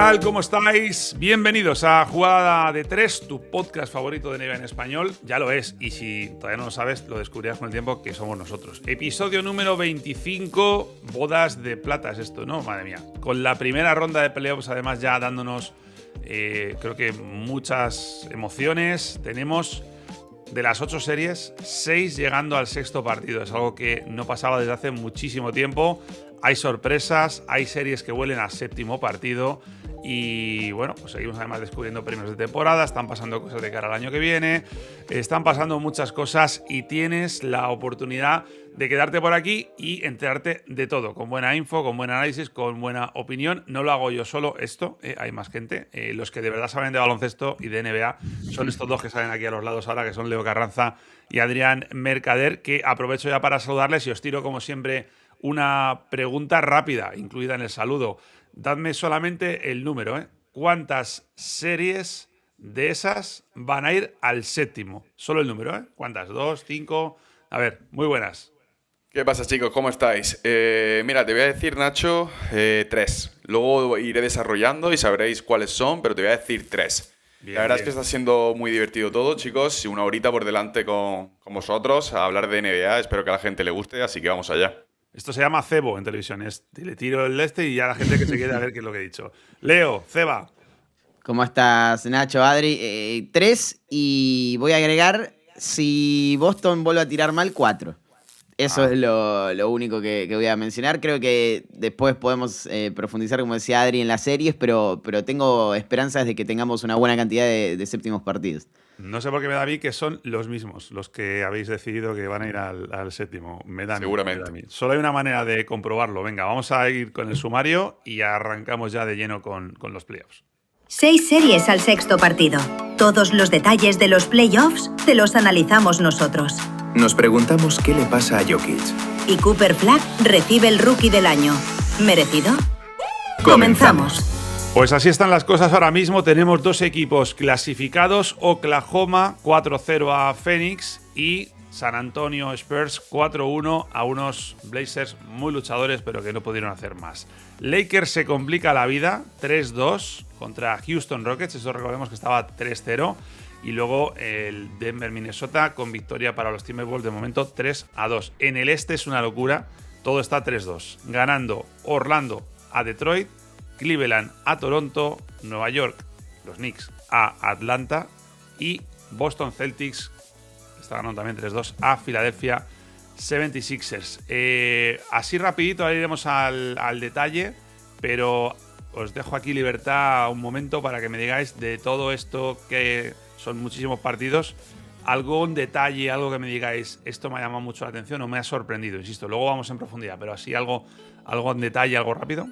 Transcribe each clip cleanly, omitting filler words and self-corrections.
tal? ¿Cómo estáis? Bienvenidos a Jugada de Tres, tu podcast favorito de NBA en español. Ya lo es, y si todavía no lo sabes, lo descubrirás con el tiempo que somos nosotros. Episodio número 25, bodas de plata es esto, ¿no? Madre mía. Con la primera ronda de playoffs, además, ya dándonos, creo que muchas emociones. Tenemos, de las 8 series, 6 llegando al sexto partido. Es algo que no pasaba desde hace muchísimo tiempo. Hay sorpresas, hay series que huelen a séptimo partido y bueno, pues seguimos además descubriendo premios de temporada, están pasando cosas de cara al año que viene, están pasando muchas cosas y tienes la oportunidad de quedarte por aquí y enterarte de todo, con buena info, con buen análisis, con buena opinión. No lo hago yo solo esto, hay más gente. Los que de verdad saben de baloncesto y de NBA son estos dos que salen aquí a los lados ahora, que son Leo Carranza y Adrián Mercader, que aprovecho ya para saludarles y os tiro como siempre una pregunta rápida, incluida en el saludo. Dadme solamente el número, ¿eh? ¿Cuántas series de esas van a ir al séptimo? Solo el número, ¿eh? ¿Cuántas? ¿2, 5? A ver, muy buenas. ¿Qué pasa, chicos? ¿Cómo estáis? Mira, te voy a decir, Nacho, 3. Luego iré desarrollando y sabréis cuáles son, pero te voy a decir 3. Bien, La verdad bien. es que está siendo muy divertido todo, chicos. Y una horita por delante con vosotros a hablar de NBA. Espero que a la gente le guste, así que vamos allá. Esto se llama cebo en televisión. Le tiro el este y ya la gente que se quede a ver qué es lo que he dicho. Leo, ceba. ¿Cómo estás, Nacho, Adri? 3 y voy a agregar, si Boston vuelve a tirar mal, 4. Eso es lo único que voy a mencionar. Creo que después podemos profundizar, como decía Adri, en las series, pero tengo esperanzas de que tengamos una buena cantidad de séptimos partidos. No sé por qué me da a mí que son los mismos los que habéis decidido que van a ir al séptimo. Me da a mí, Seguramente. me da a mí. Solo hay una manera de comprobarlo. Venga, vamos a ir con el sumario y arrancamos ya de lleno con los playoffs. 6 series al sexto partido. Todos los detalles de los playoffs te los analizamos nosotros. Nos preguntamos qué le pasa a Jokic. Y Cooper Flag recibe el Rookie del Año. ¿Merecido? ¡Comenzamos! Pues así están las cosas ahora mismo. Tenemos 2 equipos clasificados. Oklahoma 4-0 a Phoenix y San Antonio Spurs 4-1 a unos Blazers muy luchadores, pero que no pudieron hacer más. Lakers se complica la vida 3-2 contra Houston Rockets. Eso recordemos que estaba 3-0. Y luego el Denver-Minnesota con victoria para los Timberwolves de momento 3-2. En el este es una locura. Todo está 3-2. Ganando Orlando a Detroit, Cleveland a Toronto, Nueva York, los Knicks a Atlanta y Boston Celtics está ganando también 3-2 a Philadelphia 76ers. Así rapidito, ahora iremos al detalle, pero os dejo aquí libertad un momento para que me digáis de todo esto, que son muchísimos partidos, algún detalle, algo que me digáis, esto me ha llamado mucho la atención o me ha sorprendido. Insisto, luego vamos en profundidad, pero así algo en detalle, algo rápido.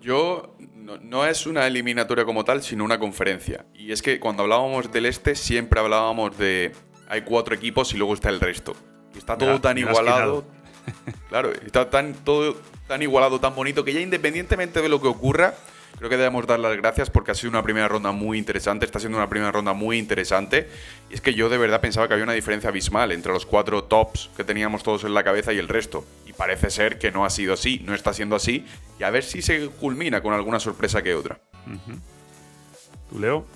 Yo no es una eliminatoria como tal, sino una conferencia. Y es que cuando hablábamos del este, siempre hablábamos de hay 4 equipos y luego está el resto. Y está todo tan igualado. Claro, está todo tan igualado, tan bonito, que ya independientemente de lo que ocurra, creo que debemos dar las gracias porque ha sido una primera ronda muy interesante. Está siendo una primera ronda muy interesante. Y es que yo de verdad pensaba que había una diferencia abismal entre los 4 tops que teníamos todos en la cabeza y el resto. Y parece ser que no ha sido así, no está siendo así. Y a ver si se culmina con alguna sorpresa que otra. ¿Tú, Leo?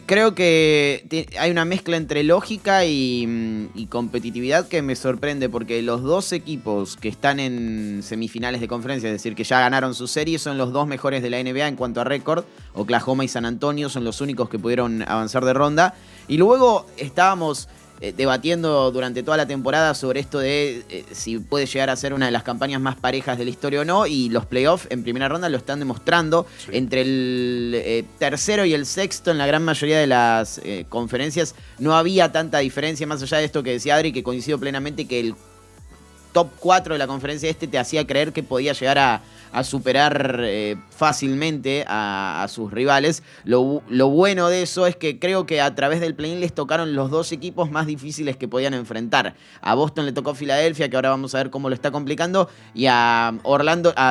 Creo que hay una mezcla entre lógica y competitividad que me sorprende, porque los 2 equipos que están en semifinales de conferencia, es decir, que ya ganaron su serie, son los 2 mejores de la NBA en cuanto a récord. Oklahoma y San Antonio son los únicos que pudieron avanzar de ronda. Y luego estábamos debatiendo durante toda la temporada sobre esto de si puede llegar a ser una de las campañas más parejas de la historia o no, y los playoffs en primera ronda lo están demostrando. Sí. Entre el tercero y el sexto en la gran mayoría de las conferencias no había tanta diferencia, más allá de esto que decía Adri, que coincido plenamente que el top 4 de la conferencia este te hacía creer que podía llegar a superar fácilmente a sus rivales. Lo bueno de eso es que creo que a través del play-in les tocaron los 2 equipos más difíciles que podían enfrentar. A Boston le tocó Filadelfia, que ahora vamos a ver cómo lo está complicando, y a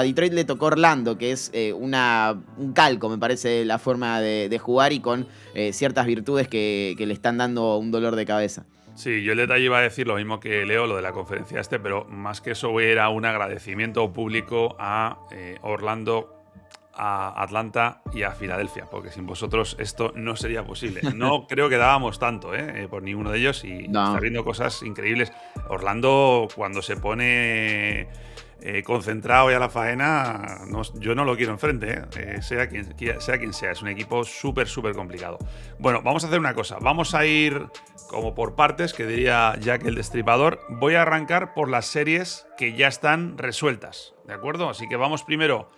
Detroit le tocó Orlando, que es un calco, me parece, la forma de jugar y con ciertas virtudes que le están dando un dolor de cabeza. Sí, yo el detalle iba a decir lo mismo que Leo, lo de la conferencia pero más que eso era un agradecimiento público a Orlando a Atlanta y a Filadelfia, porque sin vosotros esto no sería posible. No creo que dábamos tanto por ninguno de ellos y está viendo cosas increíbles. Orlando, cuando se pone concentrado y a la faena, yo no lo quiero enfrente, sea quien sea. Es un equipo súper, súper complicado. Bueno, vamos a hacer una cosa. Vamos a ir como por partes, que diría Jack el Destripador. Voy a arrancar por las series que ya están resueltas, ¿de acuerdo? Así que vamos primero.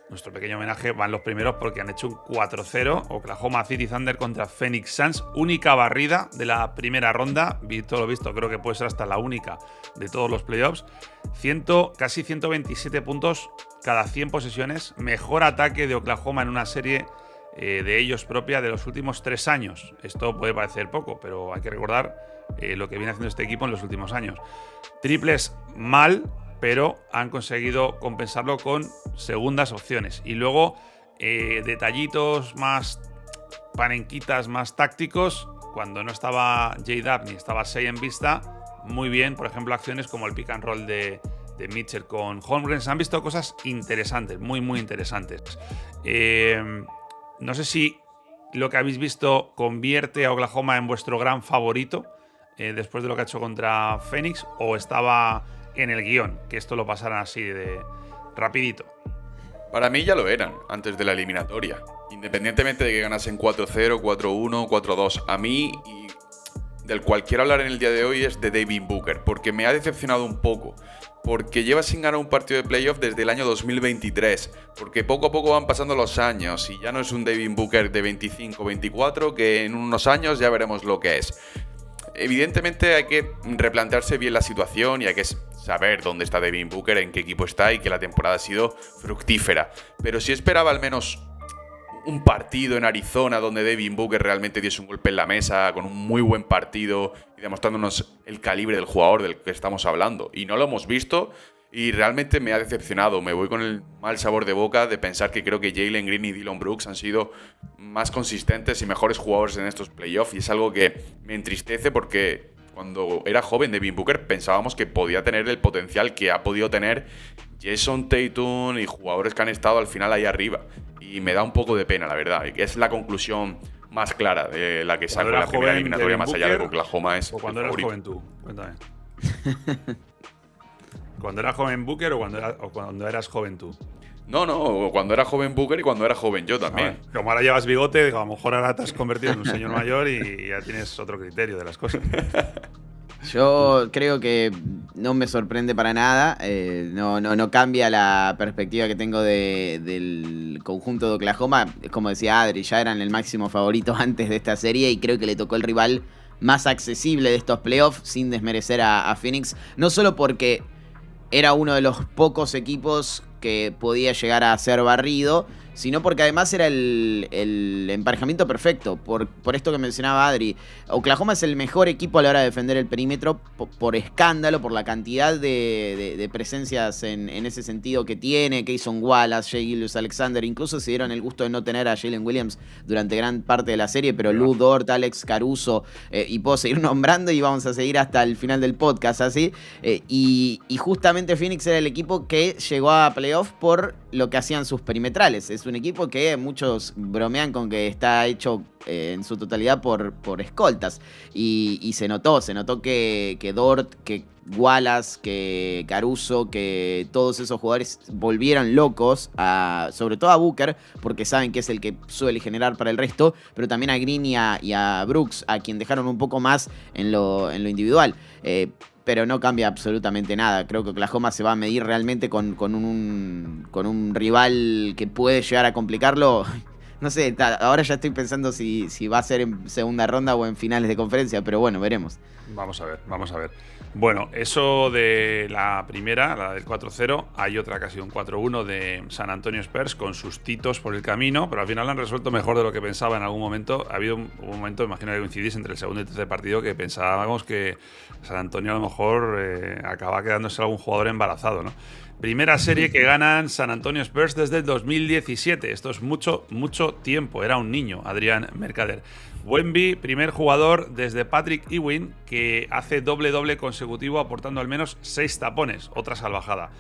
Nuestro pequeño homenaje van los primeros porque han hecho un 4-0. Oklahoma City Thunder contra Phoenix Suns. Única barrida de la primera ronda. Visto lo visto, creo que puede ser hasta la única de todos los playoffs. Casi 127 puntos cada 100 posesiones. Mejor ataque de Oklahoma en una serie de ellos propia de los últimos 3 años. Esto puede parecer poco, pero hay que recordar lo que viene haciendo este equipo en los últimos años. Triples mal, pero han conseguido compensarlo con segundas opciones. Y luego detallitos más panenquitas, más tácticos. Cuando no estaba J-Dub ni estaba Shai en vista, muy bien, por ejemplo, acciones como el pick and roll de Mitchell con Holmgren. Se han visto cosas interesantes, muy, muy interesantes. No sé si lo que habéis visto convierte a Oklahoma en vuestro gran favorito después de lo que ha hecho contra Phoenix, o estaba en el guión que esto lo pasaran así de rapidito. Para mí ya lo eran antes de la eliminatoria, independientemente de que ganasen 4-0, 4-1, 4-2. A mí, y del cual quiero hablar en el día de hoy, es de Devin Booker, porque me ha decepcionado un poco, porque lleva sin ganar un partido de playoff desde el año 2023, porque poco a poco van pasando los años y ya no es un Devin Booker de 25-24, que en unos años ya veremos lo que es. Evidentemente hay que replantearse bien la situación y hay que saber dónde está Devin Booker, en qué equipo está y que la temporada ha sido fructífera. Pero si esperaba al menos un partido en Arizona donde Devin Booker realmente diese un golpe en la mesa con un muy buen partido y demostrándonos el calibre del jugador del que estamos hablando. Y no lo hemos visto y realmente me ha decepcionado. Me voy con el mal sabor de boca de pensar que creo que Jalen Green y Dillon Brooks han sido más consistentes y mejores jugadores en estos playoffs, y es algo que me entristece porque cuando era joven Devin Booker pensábamos que podía tener el potencial que ha podido tener Jason Tatum y jugadores que han estado al final ahí arriba, y me da un poco de pena, la verdad. Y es la conclusión más clara de la que saco en la primera eliminatoria, más allá de Oklahoma. Es o cuando eras joven tú, cuéntame. ¿Cuando era joven Booker o cuando eras joven tú? No, cuando era joven Booker y cuando era joven yo también. Como ahora llevas bigote, a lo mejor ahora te has convertido en un señor mayor y ya tienes otro criterio de las cosas. Yo creo que no me sorprende para nada, no cambia la perspectiva que tengo del conjunto de Oklahoma. Como decía Adri, ya eran el máximo favorito antes de esta serie y creo que le tocó el rival más accesible de estos playoffs, sin desmerecer a Phoenix, no solo porque era uno de los pocos equipos que podía llegar a ser barrido, sino porque además era el emparejamiento perfecto. Por esto que mencionaba Adri, Oklahoma es el mejor equipo a la hora de defender el perímetro por escándalo, por la cantidad de presencias en ese sentido que tiene. Cason Wallace, Shai Gilgeous-Alexander, incluso se dieron el gusto de no tener a Jalen Williams durante gran parte de la serie, pero Lu Dort, Alex Caruso, y puedo seguir nombrando y vamos a seguir hasta el final del podcast así. Y justamente Phoenix era el equipo que llegó a playoff por lo que hacían sus perimetrales. Es un equipo que muchos bromean con que está hecho en su totalidad por escoltas. Y se notó que Dort, que Wallace, que Caruso, que todos esos jugadores volvieron locos, sobre todo a Booker, porque saben que es el que suele generar para el resto, pero también a Green y a Brooks, a quien dejaron un poco más en lo individual. Pero no cambia absolutamente nada. Creo que Oklahoma se va a medir realmente con un rival que puede llegar a complicarlo. No sé, ahora ya estoy pensando si va a ser en segunda ronda o en finales de conferencia, pero bueno, veremos. Vamos a ver. Bueno, eso de la primera, la del 4-0, hay otra que ha sido un 4-1 de San Antonio Spurs con sustitos por el camino, pero al final han resuelto mejor de lo que pensaba en algún momento. Ha habido un momento, imagino que coincidís entre el segundo y el tercer partido, que pensábamos que San Antonio a lo mejor acaba quedándose algún jugador embarazado, ¿no? Primera serie que ganan San Antonio Spurs desde el 2017. Esto es mucho tiempo. Era un niño, Adrián Mercader. Wemby, primer jugador desde Patrick Ewing que hace doble consecutivo aportando al menos 6 tapones. Otra salvajada.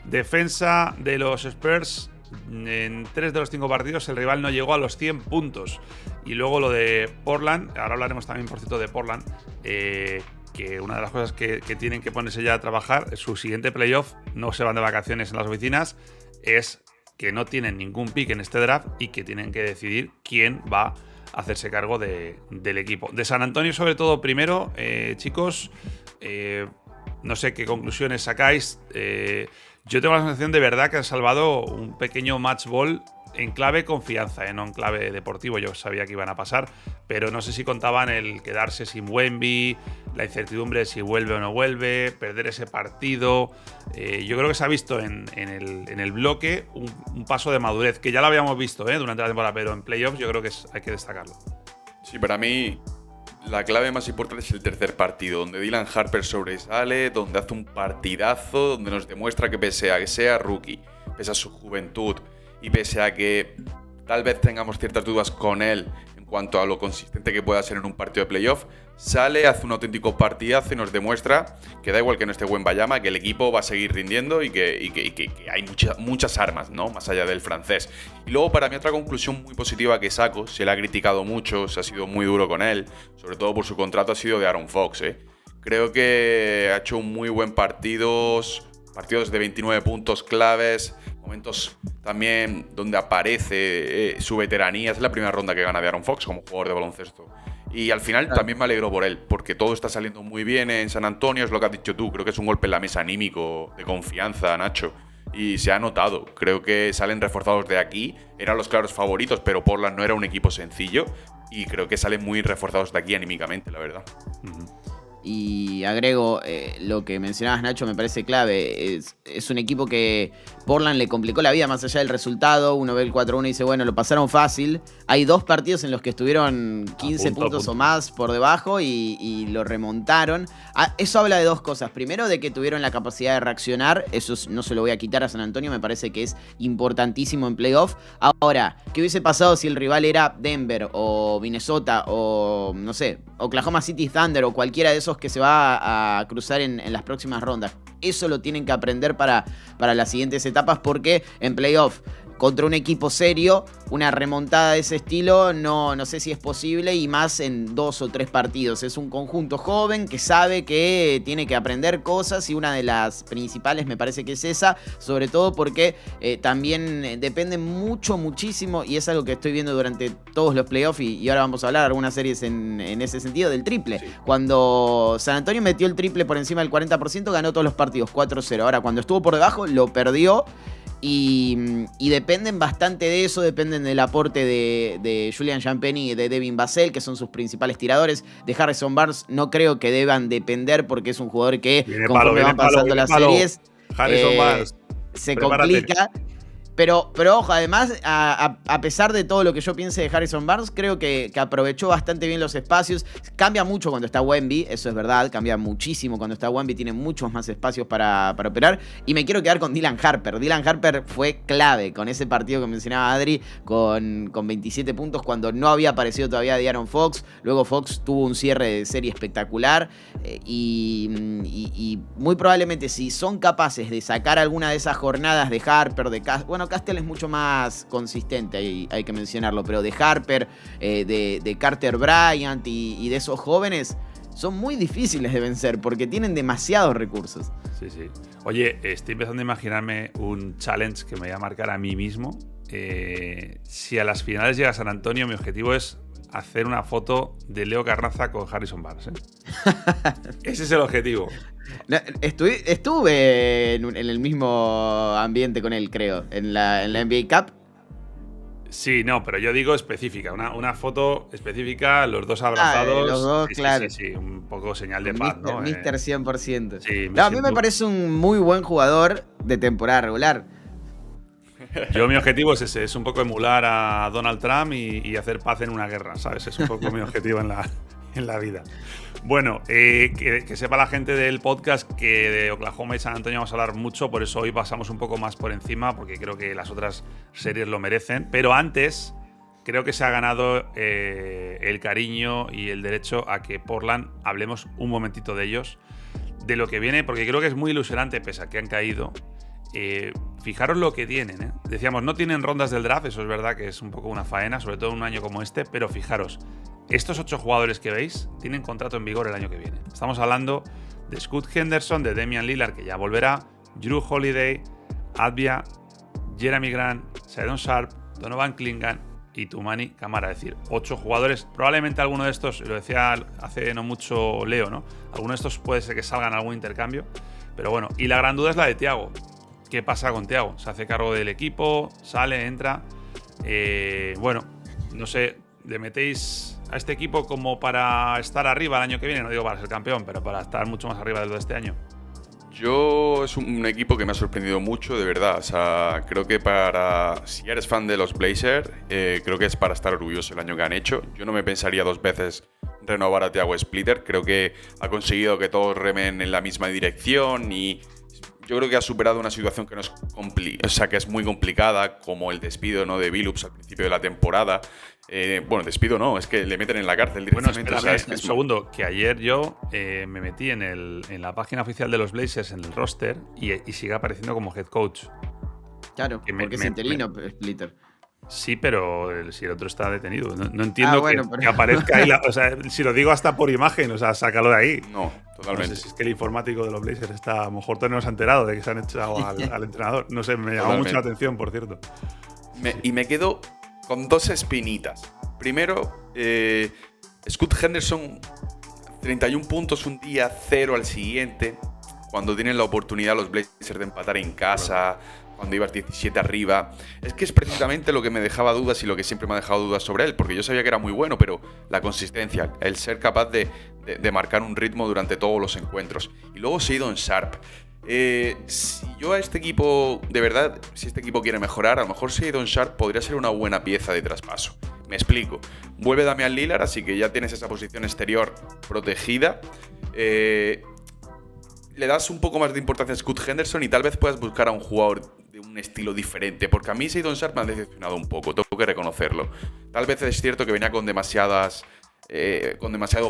Defensa de los Spurs en 3 de los 5 partidos el rival no llegó a los 100 puntos. Y luego lo de Portland, ahora hablaremos también, por cierto, de Portland, que una de las cosas que tienen que ponerse ya a trabajar, su siguiente playoff, no se van de vacaciones en las oficinas, es que no tienen ningún pick en este draft y que tienen que decidir quién va a hacerse cargo del equipo. De San Antonio, sobre todo, primero, chicos, no sé qué conclusiones sacáis. Yo tengo la sensación de verdad que han salvado un pequeño match ball en clave confianza, no en clave deportivo. Yo sabía que iban a pasar, pero no sé si contaban el quedarse sin Wemby, la incertidumbre de si vuelve o no vuelve, perder ese partido. Yo creo que se ha visto en el bloque un paso de madurez, que ya lo habíamos visto durante la temporada, pero en playoffs yo creo que hay que destacarlo. Sí, para mí la clave más importante es el tercer partido, donde Dylan Harper sobresale, donde hace un partidazo, donde nos demuestra que pese a que sea rookie, pese a su juventud y pese a que tal vez tengamos ciertas dudas con él en cuanto a lo consistente que pueda ser en un partido de playoff, sale, hace un auténtico partidazo y nos demuestra que da igual que no esté Wembanyama, que el equipo va a seguir rindiendo y que hay muchas armas, ¿no? Más allá del francés. Y luego, para mí, otra conclusión muy positiva que saco, se le ha criticado mucho, se ha sido muy duro con él, sobre todo por su contrato, ha sido de Aaron Fox, Creo que ha hecho un muy buen partidos de 29 puntos claves, momentos también donde aparece su veteranía. Es la primera ronda que gana de Aaron Fox como jugador de baloncesto. Y al final también me alegro por él, porque todo está saliendo muy bien en San Antonio, es lo que has dicho tú. Creo que es un golpe en la mesa anímico, de confianza, Nacho. Y se ha notado. Creo que salen reforzados de aquí. Eran los claros favoritos, pero Portland no era un equipo sencillo. Y creo que salen muy reforzados de aquí anímicamente, la verdad. Y agrego lo que mencionabas, Nacho, me parece clave. Es un equipo que Portland le complicó la vida más allá del resultado. Uno ve el 4-1 y dice, bueno, lo pasaron fácil. Hay 2 partidos en los que estuvieron 15 puntos o más por debajo y lo remontaron. Eso habla de 2 cosas. Primero, de que tuvieron la capacidad de reaccionar. Eso no se lo voy a quitar a San Antonio. Me parece que es importantísimo en playoff. Ahora, ¿qué hubiese pasado si el rival era Denver o Minnesota o, no sé, Oklahoma City Thunder o cualquiera de esos que se va a cruzar en las próximas rondas? Eso lo tienen que aprender para las siguientes etapas, porque en playoff, contra un equipo serio, una remontada de ese estilo no sé si es posible, y más en 2 o 3 partidos. Es un conjunto joven que sabe que tiene que aprender cosas, y una de las principales me parece que es esa, sobre todo porque también depende muchísimo, y es algo que estoy viendo durante todos los playoffs, y ahora vamos a hablar de algunas series en ese sentido, del triple. Sí. Cuando San Antonio metió el triple por encima del 40%, ganó todos los partidos 4-0. Ahora, cuando estuvo por debajo, lo perdió. Y dependen bastante de eso, dependen del aporte de Julian Champagnie y de Devin Vassell, que son sus principales tiradores. De Harrison Barnes no creo que deban depender, porque es un jugador que conforme van pasando las series Harrison Barnes, se complica. Pero ojo, además, a pesar de todo lo que yo piense de Harrison Barnes, creo que aprovechó bastante bien los espacios. Cambia mucho cuando está Wemby, eso es verdad, cambia muchísimo cuando está Wemby, tiene muchos más espacios para operar. Y me quiero quedar con Dylan Harper. Dylan Harper fue clave con ese partido que mencionaba Adri, con 27 puntos, cuando no había aparecido todavía De'Aaron Fox. Luego Fox tuvo un cierre de serie espectacular, y muy probablemente, si son capaces de sacar alguna de esas jornadas de Harper, de Castell es mucho más consistente, hay que mencionarlo, pero de Harper, de Carter Bryant y de esos jóvenes, son muy difíciles de vencer porque tienen demasiados recursos. Sí. Oye, estoy empezando a imaginarme un challenge que me voy a marcar a mí mismo. Si a las finales llega San Antonio, mi objetivo es hacer una foto de Leo Carranza con Harrison Barnes. Ese es el objetivo. Estuve en el mismo ambiente con él, creo, en la NBA Cup. Sí, no, pero yo digo específica, una foto específica, los dos abrazados. Los dos, sí, claro. Sí, un poco señal de paz, ¿no? Mister 100%. Sí, a mí me parece un muy buen jugador de temporada regular. Mi objetivo es ese, es un poco emular a Donald Trump y hacer paz en una guerra, ¿sabes? Es un poco mi objetivo en la vida. Bueno, que sepa la gente del podcast que de Oklahoma y San Antonio vamos a hablar mucho, por eso hoy pasamos un poco más por encima, porque creo que las otras series lo merecen. Pero antes, creo que se ha ganado el cariño y el derecho a que Portland hablemos un momentito de ellos, de lo que viene, porque creo que es muy ilusionante, pese a que han caído. fijaros lo que tienen, ¿eh? Decíamos, no tienen rondas del draft, eso es verdad que es un poco una faena, sobre todo en un año como este, pero fijaros, estos 8 jugadores que veis tienen contrato en vigor el año que viene. Estamos hablando de Scoot Henderson, de Damian Lillard, que ya volverá, Jrue Holiday, Advia, Jeremy Grant, Shedon Sharpe, Donovan Clingan y Toumani Camara. Es decir, 8 jugadores. Probablemente alguno de estos, lo decía hace no mucho Leo, ¿no? Alguno de estos puede ser que salgan en algún intercambio. Pero bueno, y la gran duda es la de Thiago. ¿Qué pasa con Thiago? ¿Se hace cargo del equipo? ¿Sale? ¿Entra? Bueno, no sé, ¿le metéis a este equipo como para estar arriba el año que viene? No digo para ser campeón, pero para estar mucho más arriba de lo de este año. Yo es un equipo que me ha sorprendido mucho, de verdad. O sea, creo que si eres fan de los Blazers, creo que es para estar orgulloso el año que han hecho. Yo no me pensaría 2 veces renovar a Thiago Splitter. Creo que ha conseguido que todos remen en la misma dirección y yo creo que ha superado una situación que no es que es muy complicada, como el despido, ¿no?, de Billups al principio de la temporada. Bueno, despido no, es que le meten en la cárcel directamente. Bueno, espérame, un segundo, que ayer yo me metí en la página oficial de los Blazers, en el roster, y sigue apareciendo como head coach. Claro, porque es interino, Splitter. Sí, pero si el otro está detenido. No entiendo bueno, que aparezca ahí. O sea, si lo digo hasta por imagen, o sea, sácalo de ahí. No, totalmente. No sé si es que el informático de los Blazers está. A lo mejor todavía no se ha enterado de que se han echado al entrenador. No sé, me llamó mucho la atención, por cierto. Y me quedo con 2 espinitas. Primero, Scoot Henderson, 31 puntos un día, 0 al siguiente. Cuando tienen la oportunidad los Blazers de empatar en casa. Cuando ibas 17 arriba. Es que es precisamente lo que me dejaba dudas y lo que siempre me ha dejado dudas sobre él, porque yo sabía que era muy bueno, pero la consistencia, el ser capaz de marcar un ritmo durante todos los encuentros. Y luego Shedon Sharpe. Si yo a este equipo, de verdad, si este equipo quiere mejorar, a lo mejor Shedon Sharpe podría ser una buena pieza de traspaso. Me explico. Vuelve Damian Lillard, así que ya tienes esa posición exterior protegida. Le das un poco más de importancia a Scoot Henderson y tal vez puedas buscar a un jugador de un estilo diferente, porque a mí Shedon Sharpe me ha decepcionado un poco, tengo que reconocerlo. Tal vez es cierto que venía con demasiado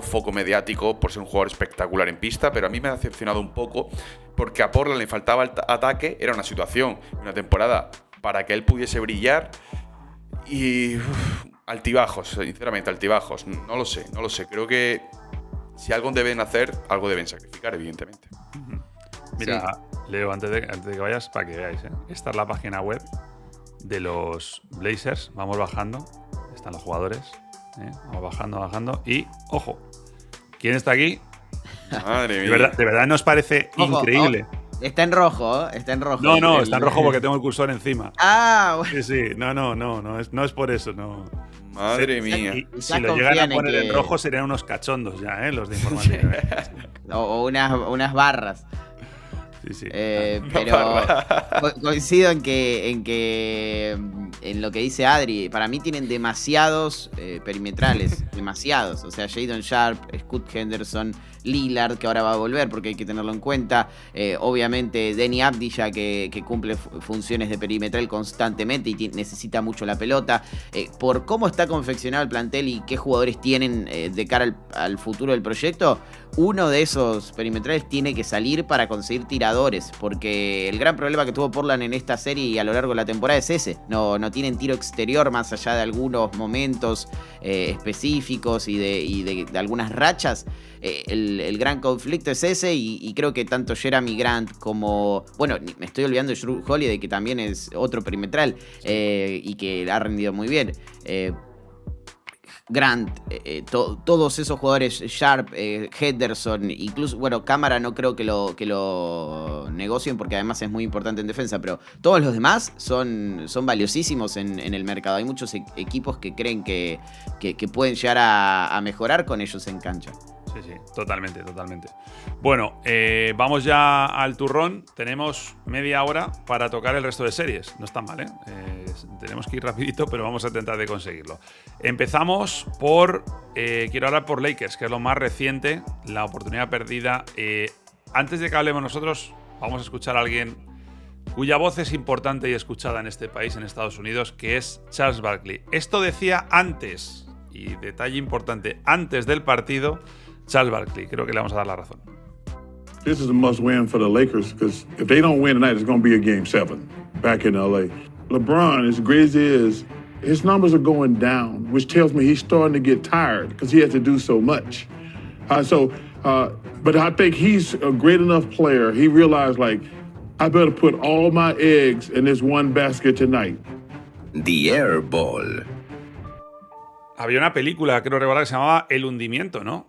foco mediático por ser un jugador espectacular en pista, pero a mí me ha decepcionado un poco porque a Portland le faltaba el ataque, era una situación, una temporada para que él pudiese brillar y altibajos, sinceramente, altibajos. No lo sé, creo que si algo deben hacer, algo deben sacrificar, evidentemente. Mira, sí. Leo, antes de que vayas, para que veáis, esta es la página web de los Blazers. Vamos bajando, están los jugadores, vamos bajando y, ojo, ¿quién está aquí? Madre mía. De verdad nos parece increíble. Está en rojo, está en rojo. No, está en rojo porque tengo el cursor encima. Ah, bueno. Sí, no es por eso, no. Madre mía. Y si lo llegan a poner en rojo serían unos cachondos ya, los de informática. o unas barras. Sí. Pero coincido en lo que dice Adri. Para mí tienen demasiados perimetrales, demasiados. O sea, Shedon Sharpe, Scoot Henderson, Lillard, que ahora va a volver porque hay que tenerlo en cuenta. Obviamente Deni Avdija, que cumple funciones de perimetral constantemente y necesita mucho la pelota. Por cómo está confeccionado el plantel y qué jugadores tienen de cara al futuro del proyecto, uno de esos perimetrales tiene que salir para conseguir tiradores, porque el gran problema que tuvo Portland en esta serie y a lo largo de la temporada es ese. No tienen tiro exterior más allá de algunos momentos específicos y de algunas rachas. El gran conflicto es ese y creo que tanto Jeremy Grant como... Bueno, me estoy olvidando de Jrue Holiday, que también es otro perimetral y que ha rendido muy bien. Grant, todos esos jugadores, Sharpe, Henderson, incluso, bueno, Camara no creo que lo negocien porque además es muy importante en defensa, pero todos los demás son valiosísimos en el mercado. Hay muchos equipos que creen que pueden llegar a mejorar con ellos en cancha. Sí, totalmente. Bueno, vamos ya al turrón. Tenemos media hora para tocar el resto de series. No está mal, ¿eh? Tenemos que ir rapidito, pero vamos a intentar de conseguirlo. Empezamos por... quiero hablar por Lakers, que es lo más reciente, la oportunidad perdida. Antes de que hablemos nosotros, vamos a escuchar a alguien cuya voz es importante y escuchada en este país, en Estados Unidos, que es Charles Barkley. Esto decía antes, y detalle importante, antes del partido, Charles Barkley. Creo que le vamos a dar la razón. This is a must-win for the Lakers because if they don't win tonight, it's going to be a Game 7 back in L.A. LeBron, as great as he is, his numbers are going down, which tells me he's starting to get tired because he has to do so much. But I think he's a great enough player. He realized, like, I better put all my eggs in this one basket tonight. The Air Ball. Había una película, creo recordar, que se llamaba El hundimiento, ¿no?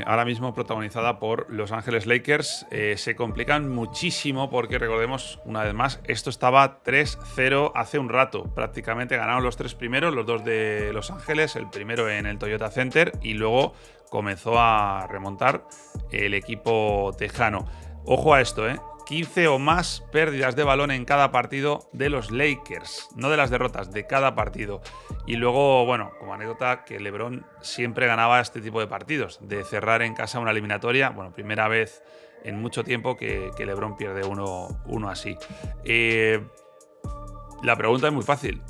Ahora mismo protagonizada por Los Ángeles Lakers. Se complican muchísimo porque, recordemos, una vez más, esto estaba 3-0 hace un rato. Prácticamente ganaron los 3 primeros, los 2 de Los Ángeles, el primero en el Toyota Center, y luego comenzó a remontar el equipo tejano. Ojo a esto, 15 o más pérdidas de balón en cada partido de los Lakers, no de las derrotas, de cada partido. Y luego, bueno, como anécdota, que LeBron siempre ganaba este tipo de partidos, de cerrar en casa una eliminatoria. Bueno, primera vez en mucho tiempo que LeBron pierde uno así. La pregunta es muy fácil.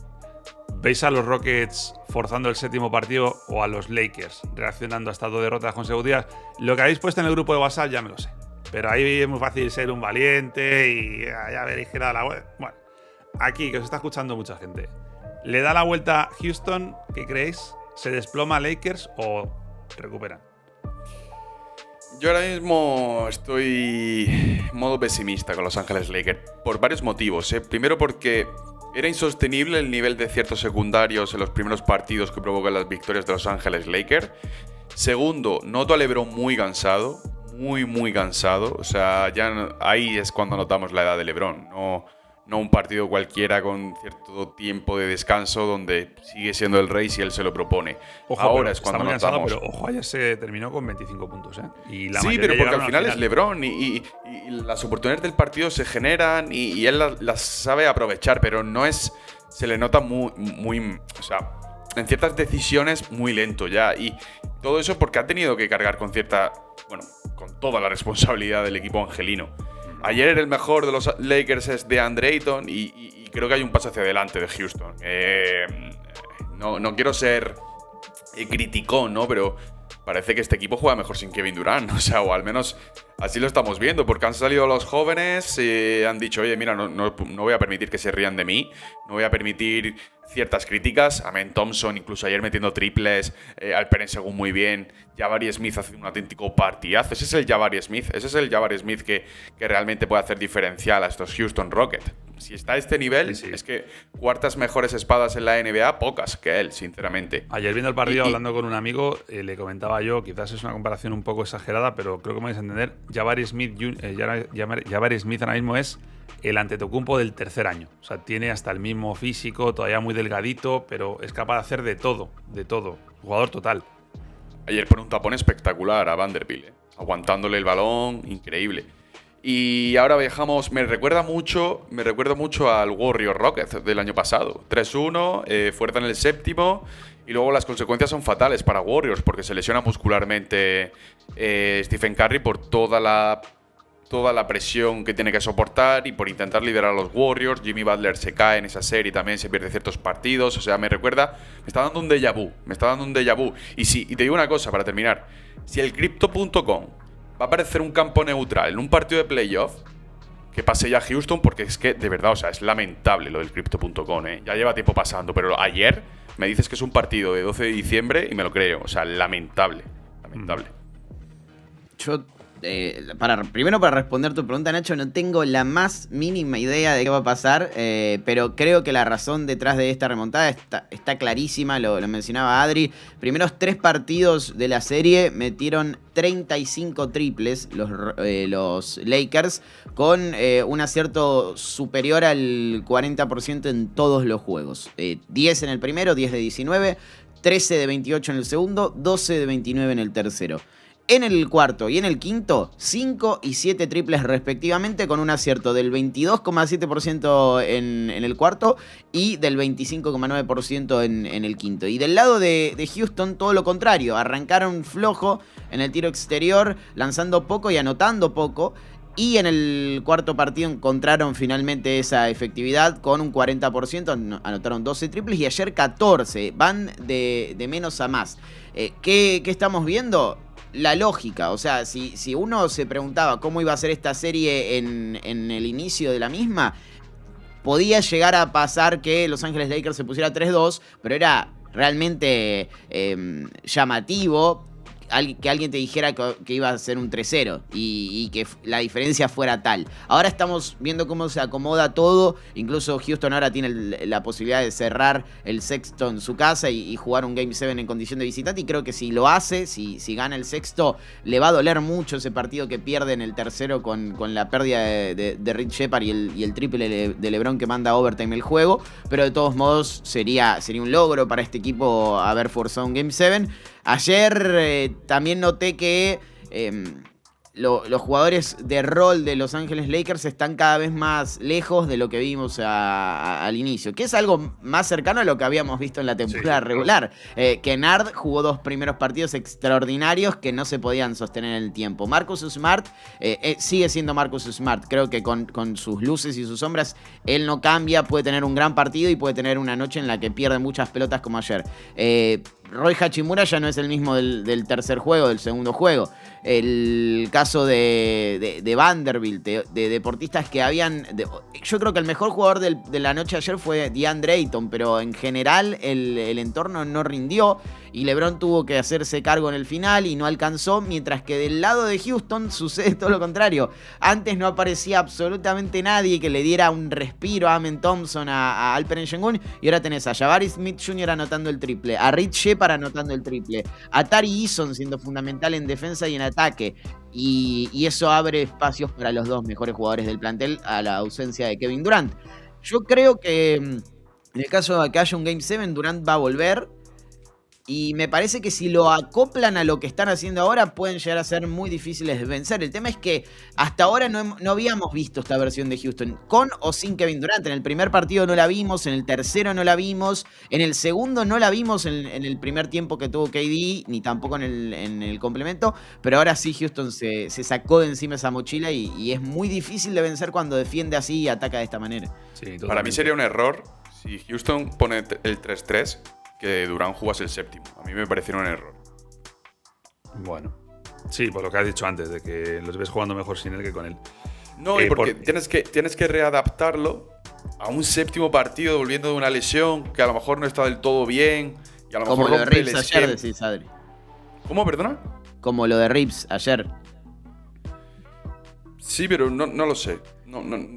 ¿Veis a los Rockets forzando el 7º partido o a los Lakers reaccionando a estas 2 derrotas consecutivas? Lo que habéis puesto en el grupo de WhatsApp ya me lo sé. Pero ahí es muy fácil ser un valiente y ya veréis que da la vuelta. Bueno, aquí, que os está escuchando mucha gente. ¿Le da la vuelta Houston? ¿Qué creéis? ¿Se desploma Lakers o recuperan? Yo ahora mismo estoy en modo pesimista con Los Ángeles Lakers por varios motivos. Primero porque era insostenible el nivel de ciertos secundarios en los primeros partidos que provocan las victorias de Los Ángeles Lakers. Segundo, noto a LeBron muy cansado. Muy cansado. O sea, ya ahí es cuando notamos la edad de LeBron. No un partido cualquiera con cierto tiempo de descanso donde sigue siendo el rey si él se lo propone. Ojo, ahora es cuando cansado, notamos. pero ojo, ayer se terminó con 25 puntos. Y la sí, pero porque al final es final. LeBron y las oportunidades del partido se generan y él las sabe aprovechar, pero no es. Se le nota muy. O sea, en ciertas decisiones muy lento ya. Y todo eso porque ha tenido que cargar con con toda la responsabilidad del equipo angelino. Ayer el mejor de los Lakers es DeAndre Ayton y creo que hay un paso hacia adelante de Houston. No quiero ser criticón, ¿no? Pero parece que este equipo juega mejor sin Kevin Durant. O al menos así lo estamos viendo, porque han salido los jóvenes y han dicho, oye, mira, no voy a permitir que se rían de mí, no voy a permitir ciertas críticas. Amen Thompson, incluso ayer metiendo triples, Alperen Sengun muy bien, Jabari Smith hace un auténtico partidazo. Ese es el Jabari Smith que realmente puede hacer diferencial a estos Houston Rockets. Si está a este nivel, sí. Es que cuartas mejores espadas en la NBA, pocas que él, sinceramente. Ayer viendo el partido, hablando con un amigo, le comentaba yo, quizás es una comparación un poco exagerada, pero creo que me vais a entender, Jabari Smith ahora mismo es el Antetokounmpo del tercer año. O sea, tiene hasta el mismo físico, todavía muy delgadito, pero es capaz de hacer de todo. Jugador total. Ayer pone un tapón espectacular a Vanderbilt, aguantándole el balón, increíble. Y ahora viajamos, me recuerda mucho al Warriors Rockets del año pasado. 3-1, fuerza en el 7º, y luego las consecuencias son fatales para Warriors, porque se lesiona muscularmente Stephen Curry por toda la presión que tiene que soportar y por intentar liderar a los Warriors. Jimmy Butler se cae en esa serie y también se pierde ciertos partidos. O sea, me está dando un déjà vu. Y te digo una cosa para terminar. Si el Crypto.com va a parecer un campo neutral en un partido de playoff, que pase ya a Houston, porque es que, de verdad, o sea, es lamentable lo del Crypto.com, Ya lleva tiempo pasando, pero ayer me dices que es un partido de 12 de diciembre y me lo creo. O sea, lamentable. Yo, primero para responder tu pregunta, Nacho, no tengo la más mínima idea de qué va a pasar, pero creo que la razón detrás de esta remontada está clarísima, lo mencionaba Adri. Primeros 3 partidos de la serie metieron 35 triples los Lakers, con un acierto superior al 40% en todos los juegos. 10 en el primero, 10 de 19, 13 de 28 en el segundo, 12 de 29 en el tercero. En el cuarto y en el quinto, 5 y 7 triples respectivamente, con un acierto del 22,7% en el cuarto y del 25,9% en el quinto. Y del lado de Houston, todo lo contrario. Arrancaron flojo en el tiro exterior, lanzando poco y anotando poco. Y en el cuarto partido encontraron finalmente esa efectividad con un 40%, anotaron 12 triples y ayer 14. Van de menos a más. ¿Qué estamos viendo? la lógica. O sea, si uno se preguntaba cómo iba a ser esta serie en el inicio de la misma, podía llegar a pasar que Los Ángeles Lakers se pusiera 3-2, pero era realmente llamativo que alguien te dijera que iba a ser un 3-0 y que la diferencia fuera tal. Ahora estamos viendo cómo se acomoda todo. Incluso Houston ahora tiene la posibilidad de cerrar el sexto en su casa y jugar un Game 7 en condición de visitante. Y creo que si lo hace, si gana el sexto, le va a doler mucho ese partido que pierde en el tercero con la pérdida de Rick Shepard y el triple de LeBron que manda overtime el juego. Pero de todos modos sería un logro para este equipo haber forzado un Game 7. Ayer también noté que los jugadores de rol de Los Ángeles Lakers están cada vez más lejos de lo que vimos al inicio, que es algo más cercano a lo que habíamos visto en la temporada regular. Kennard jugó 2 primeros partidos extraordinarios que no se podían sostener en el tiempo. Marcus Smart sigue siendo Marcus Smart. Creo que con sus luces y sus sombras él no cambia, puede tener un gran partido y puede tener una noche en la que pierde muchas pelotas como ayer. Roy Hachimura ya no es el mismo del tercer juego, del segundo juego. El caso de Vanderbilt, de deportistas que habían... yo creo que el mejor jugador de la noche ayer fue DeAndre Ayton, pero en general el entorno no rindió y LeBron tuvo que hacerse cargo en el final y no alcanzó, mientras que del lado de Houston sucede todo lo contrario. Antes no aparecía absolutamente nadie que le diera un respiro a Amen Thompson, a Alperen Sengun, y ahora tenés a Jabari Smith Jr. anotando el triple, a Rich Shepard anotando el triple, a Tari Eason siendo fundamental en defensa y en ataque, y eso abre espacios para los 2 mejores jugadores del plantel a la ausencia de Kevin Durant. Yo creo que en el caso de que haya un Game 7, Durant va a volver. Y me parece que si lo acoplan a lo que están haciendo ahora, pueden llegar a ser muy difíciles de vencer. El tema es que hasta ahora no habíamos visto esta versión de Houston, con o sin Kevin Durant. En el primer partido no la vimos, en el tercero no la vimos, en el segundo no la vimos en el primer tiempo que tuvo KD, ni tampoco en el complemento. Pero ahora sí Houston se sacó de encima esa mochila y es muy difícil de vencer cuando defiende así y ataca de esta manera. Sí, para mí sería un error si Houston pone el 3-3... que Durant jugase el séptimo. A mí me pareció un error. Bueno, sí, por lo que has dicho antes, de que los ves jugando mejor sin él que con él. No, y porque tienes que readaptarlo a un séptimo partido volviendo de una lesión que a lo mejor no está del todo bien y a lo como mejor lo de Reeves ayer, decís, Adri. ¿Cómo, perdona? Como lo de Reeves ayer. Sí, pero no lo sé.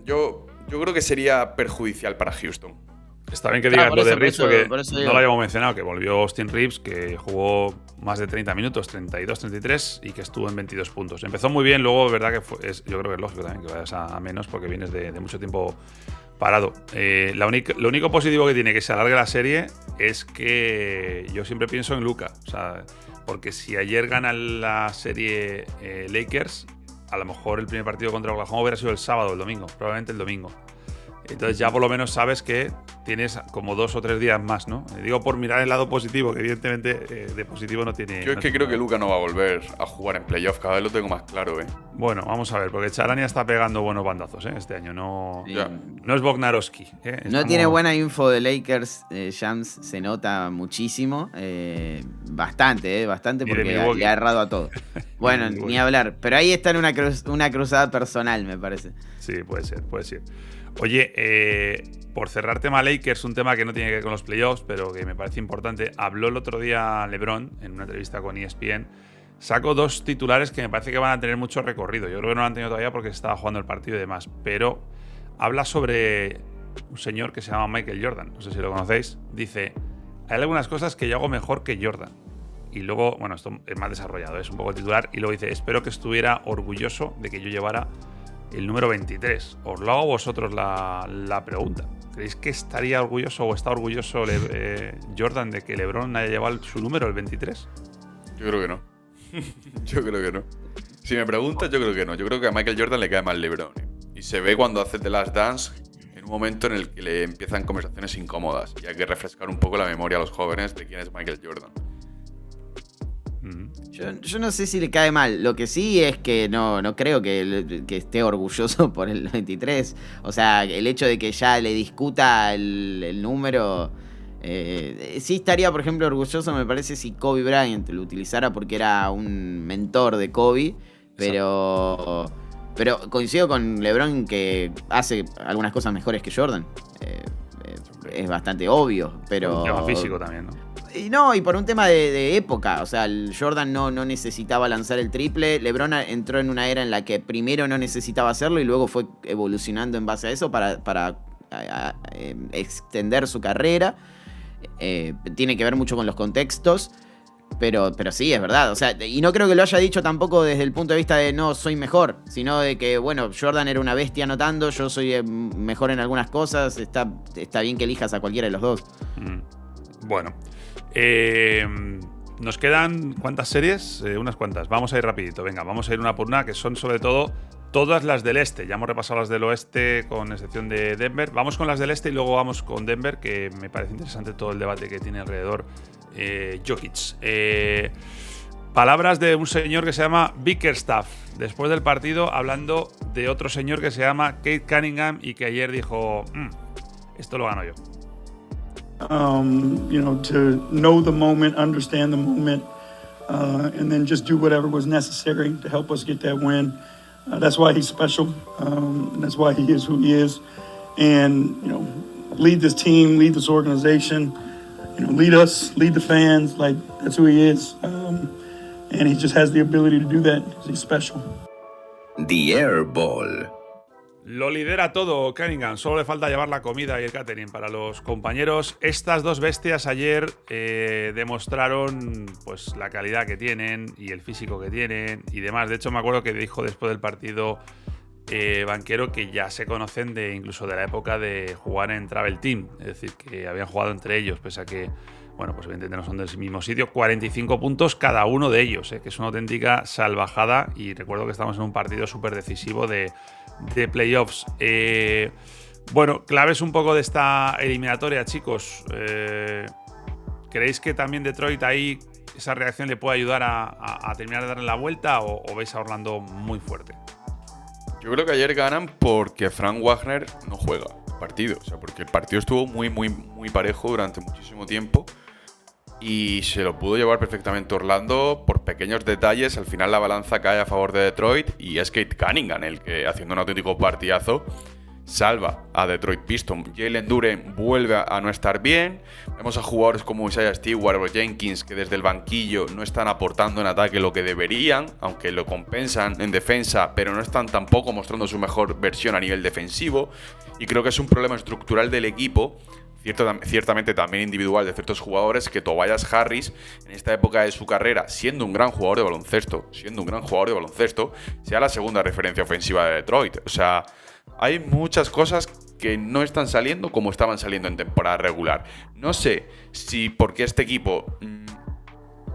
Yo creo que sería perjudicial para Houston. Está bien que digas lo de Reeves porque no lo habíamos mencionado, que volvió Austin Reeves, que jugó más de 30 minutos, 32, 33, y que estuvo en 22 puntos. Empezó muy bien, luego, verdad que yo creo que es lógico también que vayas a menos porque vienes de mucho tiempo parado. Lo único positivo que tiene que se alargue la serie es que yo siempre pienso en Luka. O sea, porque si ayer gana la serie Lakers, a lo mejor el primer partido contra Oklahoma hubiera sido el sábado o el domingo, probablemente el domingo. Entonces ya por lo menos sabes que tienes como 2 o 3 días más, ¿no? Digo por mirar el lado positivo, que evidentemente de positivo no tiene... Yo es que creo que Luka no va a volver a jugar en playoff, cada vez lo tengo más claro, ¿eh? Bueno, vamos a ver, porque Charania está pegando buenos bandazos, ¿eh? Este año, no, Sí. no es Bognarowski. No tiene buena info de Lakers, Shams se nota muchísimo, bastante porque le ha errado a todo. Bueno, ni hablar, pero ahí está en una cruzada personal, me parece. Sí, puede ser. Oye, por cerrar tema Lakers, un tema que no tiene que ver con los playoffs, pero que me parece importante, habló el otro día LeBron en una entrevista con ESPN. Sacó 2 titulares que me parece que van a tener mucho recorrido. Yo creo que no lo han tenido todavía porque se estaba jugando el partido y demás. Pero habla sobre un señor que se llama Michael Jordan. No sé si lo conocéis. Dice, hay algunas cosas que yo hago mejor que Jordan. Y luego, bueno, esto es más desarrollado, es un poco el titular. Y luego dice, espero que estuviera orgulloso de que yo llevara el número 23. Os lo hago a vosotros la pregunta. ¿Creéis que estaría orgulloso o está orgulloso Jordan de que LeBron haya llevado su número, el 23? Yo creo que no. Yo creo que no. Si me preguntas, yo creo que no. Yo creo que a Michael Jordan le cae mal LeBron. Y se ve cuando hace The Last Dance en un momento en el que le empiezan conversaciones incómodas. Y hay que refrescar un poco la memoria a los jóvenes de quién es Michael Jordan. Yo no sé si le cae mal. Lo que sí es que no creo que esté orgulloso por el 23. O sea, el hecho de que ya le discuta el número Sí estaría, por ejemplo, orgulloso, me parece, si Kobe Bryant lo utilizara porque era un mentor de Kobe, pero coincido con LeBron que hace algunas cosas mejores que Jordan. Es bastante obvio, pero... Un tema físico también, ¿no? Y por un tema de época. O sea, el Jordan no necesitaba lanzar el triple. LeBron entró en una era en la que primero no necesitaba hacerlo y luego fue evolucionando en base a eso para extender su carrera. Tiene que ver mucho con los contextos. Pero sí, es verdad. O sea, y no creo que lo haya dicho tampoco desde el punto de vista de no soy mejor, sino de que, bueno, Jordan era una bestia anotando, yo soy mejor en algunas cosas. Está bien que elijas a cualquiera de los dos. Bueno. Nos quedan ¿cuántas series? Unas cuantas. Vamos a ir rapidito. Venga, vamos a ir una por una, que son sobre todo todas las del este. Ya hemos repasado las del oeste con excepción de Denver. Vamos con las del este y luego vamos con Denver, que me parece interesante todo el debate que tiene alrededor Jokic. Palabras de un señor que se llama Bickerstaff después del partido, hablando de otro señor que se llama Kate Cunningham y que ayer dijo, esto lo gano yo. To know the moment, understand the moment, and then just do whatever was necessary to help us get that win. That's why he's special. And that's why he is who he is. And, lead this team, lead this organization, lead us, lead the fans. Like, that's who he is. And he just has the ability to do that. He's special. The Air Ball. Lo lidera todo Cunningham, solo le falta llevar la comida y el catering para los compañeros. Estas dos bestias ayer demostraron pues la calidad que tienen y el físico que tienen y demás. De hecho, me acuerdo que dijo después del partido Banchero que ya se conocen incluso de la época de jugar en Travel Team. Es decir, que habían jugado entre ellos, pese a que, bueno, pues evidentemente no son del mismo sitio. 45 puntos cada uno de ellos, que es una auténtica salvajada. Y recuerdo que estamos en un partido súper decisivo de playoffs. Bueno, claves un poco de esta eliminatoria, chicos. ¿Creéis que también Detroit ahí esa reacción le puede ayudar a terminar de darle la vuelta o veis a Orlando muy fuerte? Yo creo que ayer ganan porque Frank Wagner no juega el partido. O sea, porque el partido estuvo muy, muy, muy parejo durante muchísimo tiempo y se lo pudo llevar perfectamente Orlando por pequeños detalles. Al final la balanza cae a favor de Detroit y es Kate Cunningham el que, haciendo un auténtico partidazo, salva a Detroit Pistons. Jalen Duren vuelve a no estar bien. Vemos a jugadores como Isaiah Stewart o Jenkins que desde el banquillo no están aportando en ataque lo que deberían, aunque lo compensan en defensa, pero no están tampoco mostrando su mejor versión a nivel defensivo. Y creo que es un problema estructural del equipo, ciertamente también individual de ciertos jugadores, que Tobias Harris, en esta época de su carrera, siendo un gran jugador de baloncesto, sea la segunda referencia ofensiva de Detroit. O sea, hay muchas cosas que no están saliendo como estaban saliendo en temporada regular. No sé si porque este equipo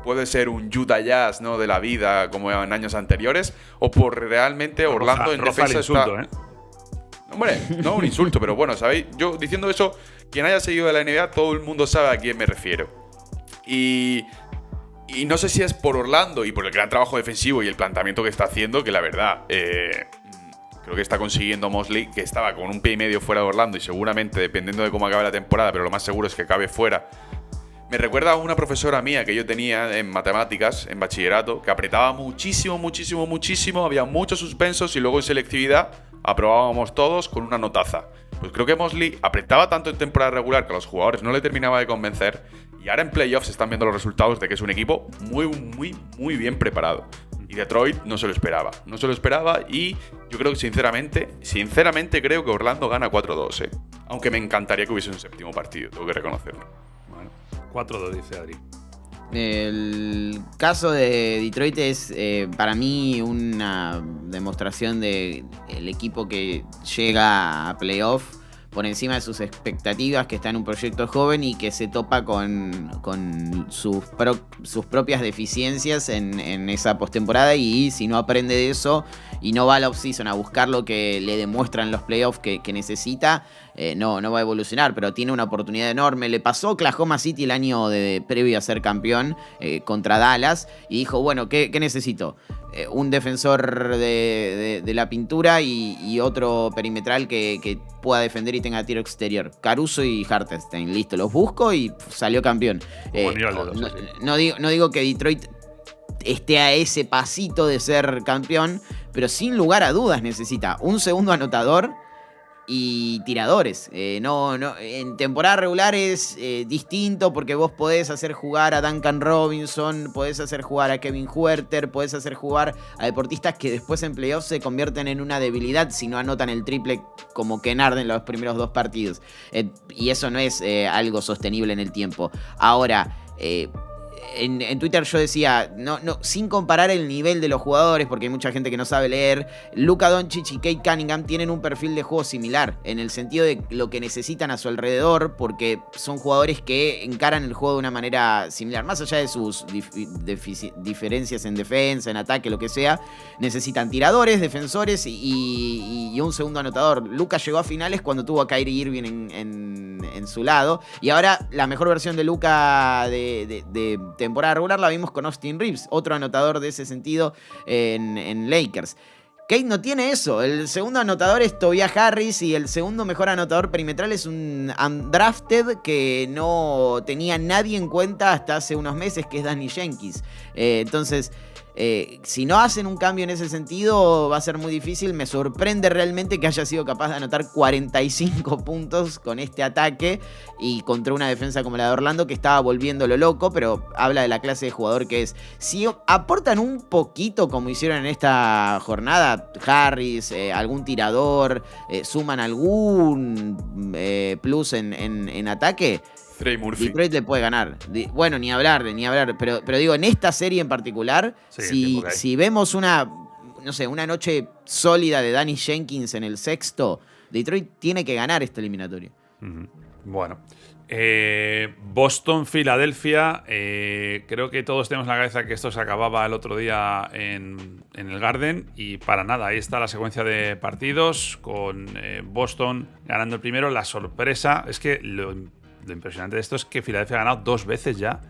puede ser un Utah Jazz, ¿no?, de la vida como en años anteriores, o por realmente Orlando en defensa insulto, está... Hombre, no un insulto, pero bueno, ¿sabéis? Yo diciendo eso, quien haya seguido de la NBA, todo el mundo sabe a quién me refiero. Y no sé si es por Orlando y por el gran trabajo defensivo y el planteamiento que está haciendo, que la verdad... creo que está consiguiendo Mosley, que estaba con un pie y medio fuera de Orlando y seguramente, dependiendo de cómo acabe la temporada, pero lo más seguro es que acabe fuera. Me recuerda a una profesora mía que yo tenía en matemáticas, en bachillerato, que apretaba muchísimo, muchísimo, muchísimo, había muchos suspensos y luego en selectividad aprobábamos todos con una notaza. Pues creo que Mosley apretaba tanto en temporada regular que a los jugadores no le terminaba de convencer y ahora en playoffs están viendo los resultados de que es un equipo muy, muy, muy bien preparado. Y Detroit no se lo esperaba y yo creo que sinceramente creo que Orlando gana 4-2, aunque me encantaría que hubiese un séptimo partido, tengo que reconocerlo. Bueno, 4-2 dice Adri. El caso de Detroit es para mí una demostración de el equipo que llega a playoff por encima de sus expectativas, que está en un proyecto joven y que se topa con sus propias deficiencias en esa postemporada, y si no aprende de eso y no va a la offseason a buscar lo que le demuestran los playoffs que necesita, no va a evolucionar, pero tiene una oportunidad enorme. Le pasó a Oklahoma City el año previo a ser campeón contra Dallas y dijo, bueno, ¿qué necesito? un defensor de la pintura y otro perimetral que pueda defender y tenga tiro exterior. Caruso y Hartenstein, listo, los busco y salió campeón. No digo que Detroit esté a ese pasito de ser campeón, pero sin lugar a dudas necesita un segundo anotador y tiradores. En temporada regular es distinto porque vos podés hacer jugar a Duncan Robinson, podés hacer jugar a Kevin Huerter, podés hacer jugar a deportistas que después en playoffs se convierten en una debilidad si no anotan el triple como Kennard en los primeros 2 partidos. Y eso no es algo sostenible en el tiempo. Ahora, en Twitter yo decía, sin comparar el nivel de los jugadores, porque hay mucha gente que no sabe leer, Luka Doncic y Cade Cunningham tienen un perfil de juego similar, en el sentido de lo que necesitan a su alrededor, porque son jugadores que encaran el juego de una manera similar. Más allá de sus diferencias en defensa, en ataque, lo que sea, necesitan tiradores, defensores y un segundo anotador. Luka llegó a finales cuando tuvo a Kyrie Irving en su lado, y ahora la mejor versión de Luka de temporada regular la vimos con Austin Reeves, otro anotador de ese sentido en Lakers. Cade no tiene eso. El segundo anotador es Tobias Harris y el segundo mejor anotador perimetral es un undrafted que no tenía nadie en cuenta hasta hace unos meses, que es Danny Jenkins. Entonces, si no hacen un cambio en ese sentido, va a ser muy difícil. Me sorprende realmente que haya sido capaz de anotar 45 puntos con este ataque y contra una defensa como la de Orlando, que estaba volviéndolo loco, pero habla de la clase de jugador que es. Si aportan un poquito como hicieron en esta jornada, Harris, algún tirador, suman algún plus en ataque, Detroit le puede ganar. Bueno, ni hablar, pero digo, en esta serie en particular, si vemos una noche sólida de Danny Jenkins en el sexto, Detroit tiene que ganar esta eliminatoria. Bueno, Boston-Filadelfia, creo que todos tenemos en la cabeza que esto se acababa el otro día en el Garden, y para nada, ahí está la secuencia de partidos con Boston ganando el primero. La sorpresa es que lo impresionante de esto es que Filadelfia ha ganado 2 veces ya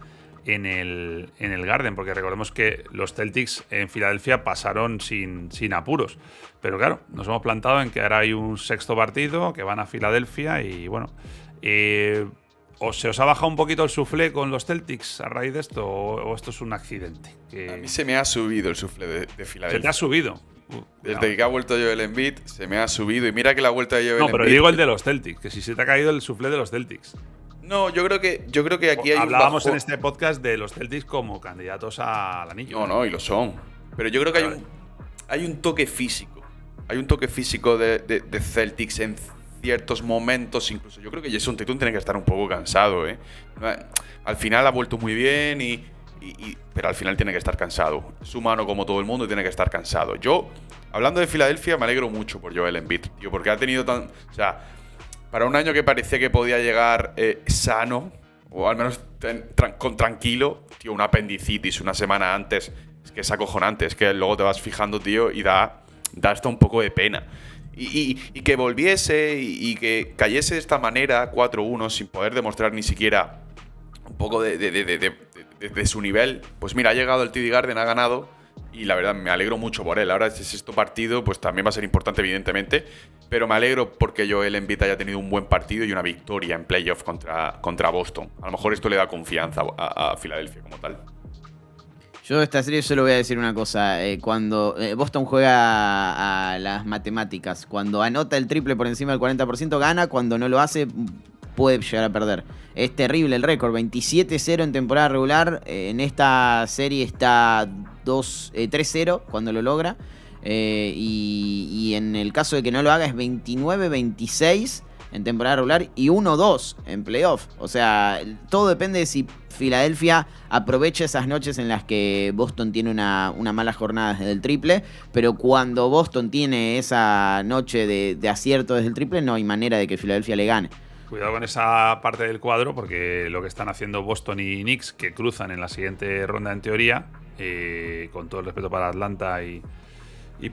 en el Garden, porque recordemos que los Celtics en Filadelfia pasaron sin apuros, pero claro, nos hemos plantado en que ahora hay un sexto partido que van a Filadelfia y bueno, ¿se os ha bajado un poquito el suflé con los Celtics a raíz de esto o esto es un accidente? A mí se me ha subido el suflé de Filadelfia. ¿Se te ha subido? Desde que ha vuelto Joel Embiid se me ha subido, y mira que la vuelta de Joel Embiid… No, pero digo el de los Celtics, que si se te ha caído el suflé de los Celtics. No, yo creo que aquí hay hablábamos en este podcast de los Celtics como candidatos al anillo. No, y lo son. Pero yo creo que hay un toque físico. Hay un toque físico de Celtics en ciertos momentos. Incluso yo creo que Jason Tatum tiene que estar un poco cansado, ¿eh? Al final ha vuelto muy bien, pero al final tiene que estar cansado. Es humano como todo el mundo y tiene que estar cansado. Yo, hablando de Filadelfia, me alegro mucho por Joel Embiid, tío, porque ha tenido para un año que parecía que podía llegar sano, o al menos con tranquilo, tío, una apendicitis una semana antes, es que es acojonante, es que luego te vas fijando, tío, y da hasta un poco de pena. Y que volviese y que cayese de esta manera 4-1 sin poder demostrar ni siquiera un poco de su nivel, pues mira, ha llegado el TD Garden, ha ganado, y la verdad me alegro mucho por él. Ahora este sexto partido pues también va a ser importante, evidentemente, pero me alegro porque Joel Embiid haya tenido un buen partido y una victoria en playoff contra Boston. A lo mejor esto le da confianza a Filadelfia como tal. Yo de esta serie solo voy a decir una cosa. Cuando Boston juega a las matemáticas, cuando anota el triple por encima del 40% gana, cuando no lo hace puede llegar a perder. Es terrible el récord, 27-0 en temporada regular. En esta serie está 3-0 cuando lo logra. Y en el caso de que no lo haga es 29-26 en temporada regular y 1-2 en playoff. O sea, todo depende de si Filadelfia aprovecha esas noches en las que Boston tiene una mala jornada desde el triple, pero cuando Boston tiene esa noche de acierto desde el triple, no hay manera de que Filadelfia le gane. Cuidado con esa parte del cuadro, porque lo que están haciendo Boston y Knicks, que cruzan en la siguiente ronda en teoría, con todo el respeto para Atlanta y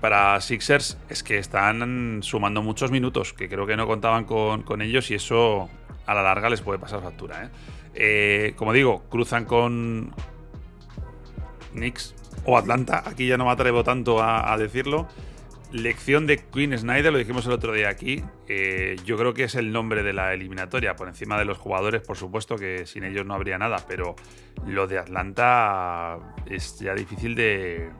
para Sixers, es que están sumando muchos minutos, que creo que no contaban con ellos, y eso a la larga les puede pasar factura, ¿eh? Como digo, cruzan con Knicks, o Atlanta, aquí ya no me atrevo tanto a decirlo. Lección de Quinn Snyder, lo dijimos el otro día aquí. Yo creo que es el nombre de la eliminatoria, por encima de los jugadores, por supuesto, que sin ellos no habría nada, pero lo de Atlanta es ya difícil de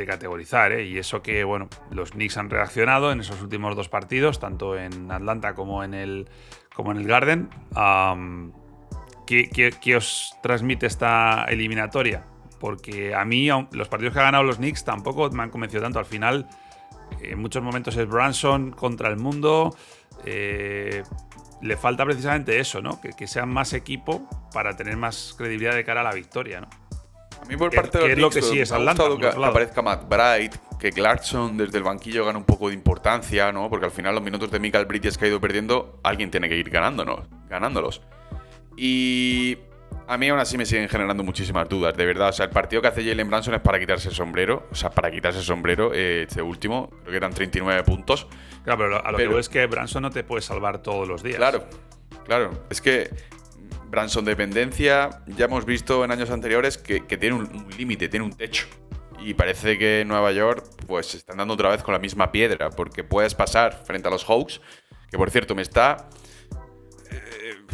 categorizar, ¿eh? Y eso que, bueno, los Knicks han reaccionado en esos últimos 2 partidos, tanto en Atlanta como en el Garden. ¿Qué os transmite esta eliminatoria? Porque a mí, los partidos que han ganado los Knicks tampoco me han convencido tanto. Al final, en muchos momentos es Brunson contra el mundo. Le falta precisamente eso, ¿no? Que sean más equipo para tener más credibilidad de cara a la victoria, ¿no? A mí por parte de los es lo que Knicks, sí es me ha Atlanta, gustado que aparezca Matt Bright, que Clarkson desde el banquillo gana un poco de importancia, ¿no? Porque al final los minutos de Michael Bridges que ha ido perdiendo, alguien tiene que ir ganándolos. Y a mí aún así me siguen generando muchísimas dudas, de verdad. O sea, el partido que hace Jalen Brunson es para quitarse el sombrero. O sea, para quitarse el sombrero, este último, creo que eran 39 puntos. Claro, pero a lo que veo es que Brunson no te puede salvar todos los días. Claro. Es que Brunson dependencia, ya hemos visto en años anteriores que tiene un límite, tiene un techo. Y parece que en Nueva York pues se están dando otra vez con la misma piedra, porque puedes pasar frente a los Hawks, que por cierto me está...